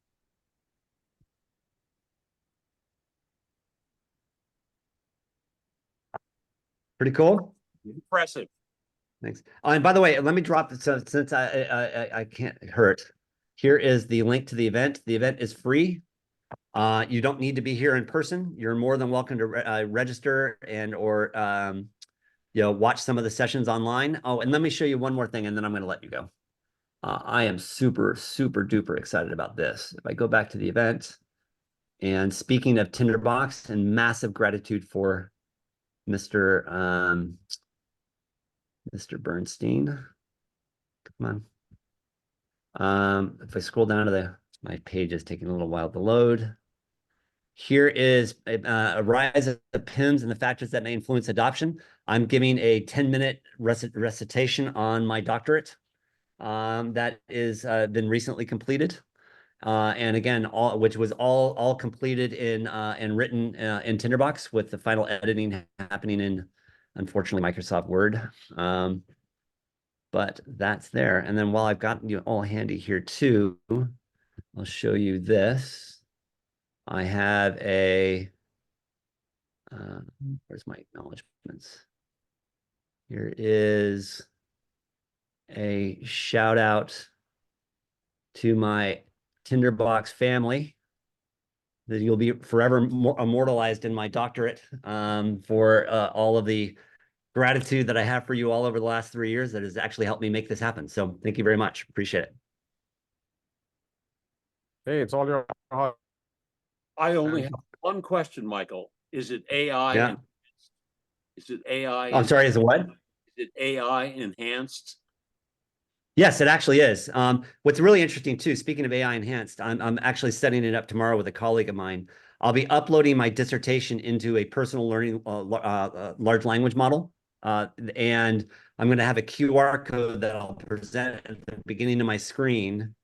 Pretty cool. Impressive. Thanks. And by the way, let me drop this since I can't hurt. Here is the link to the event. The event is free. You don't need to be here in person. You're more than welcome to register and or watch some of the sessions online. Oh, and let me show you one more thing, and then I'm going to let you go. I am super duper excited about this. If I go back to the event, and speaking of Tinderbox, and massive gratitude for Mr. Bernstein. Come on. If I scroll down to my page is taking a little while to load. Here is a rise of the PIMS and the factors that may influence adoption. I'm giving a 10-minute recitation on my doctorate that is been recently completed. And again, which was all completed and written in Tinderbox with the final editing happening in, unfortunately, Microsoft Word. But that's there. And then while I've got you all handy here too, I'll show you this. I have a, where's my acknowledgements? Here is a shout out to my Tinderbox family that you'll be forever immortalized in my doctorate for all of the gratitude that I have for you all over the last 3 years that has actually helped me make this happen. So thank you very much. Appreciate it. Hey, it's all your heart. I only have one question, Michael. Is it AI? Yeah. Is it AI? I'm sorry, is it what? Is it AI enhanced? Yes, it actually is. What's really interesting too, speaking of AI enhanced, I'm actually setting it up tomorrow with a colleague of mine. I'll be uploading my dissertation into a personal learning large language model. And I'm going to have a QR code that I'll present at the beginning of my screen.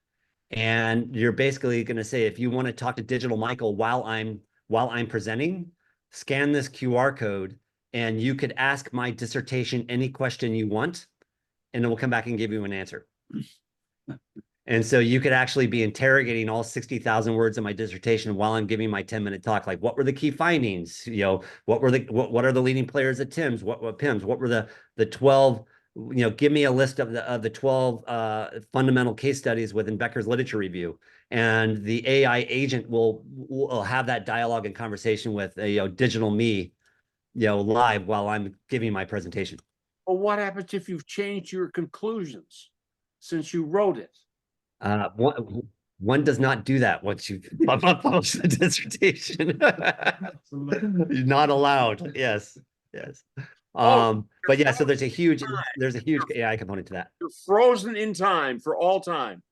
And you're basically going to say, if you want to talk to Digital Michael while I'm presenting, scan this QR code and you could ask my dissertation any question you want, and it will come back and give you an answer. And so you could actually be interrogating all 60,000 words of my dissertation while I'm giving my 10-minute talk. Like, what were the key findings? What are the leading players at TIMS? What PIMS? What were the 12? Give me a list of the 12 fundamental case studies within Becker's literature review, and the AI agent will have that dialogue and conversation with digital me, live while I'm giving my presentation. Well, what happens if you've changed your conclusions since you wrote it? One does not do that once you publish the dissertation. You're not allowed. Yes, yes. But yeah, so there's a huge AI component to that. You're frozen in time for all time.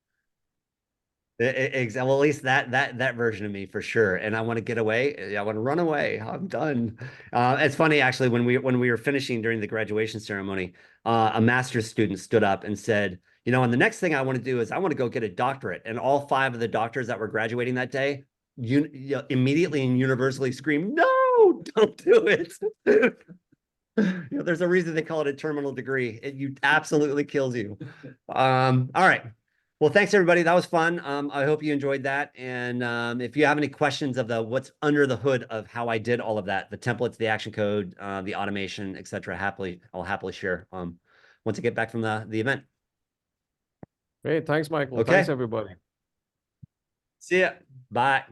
Well, at least that version of me for sure. And I want to get away. I want to run away. I'm done. It's funny actually when we were finishing during the graduation ceremony, a master's student stood up and said, you know, and the next thing I want to do is I want to go get a doctorate. And all 5 of the doctors that were graduating that day, immediately and universally screamed, "No, don't do it." You know, there's a reason they call it a terminal degree. It absolutely kills you. All right. Well, thanks everybody. That was fun. I hope you enjoyed that. And if you have any questions of what's under the hood of how I did all of that, the templates, the action code, the automation, etc., I'll happily share once I get back from the event. Great. Thanks, Michael. Okay. Thanks, everybody. See ya. Bye.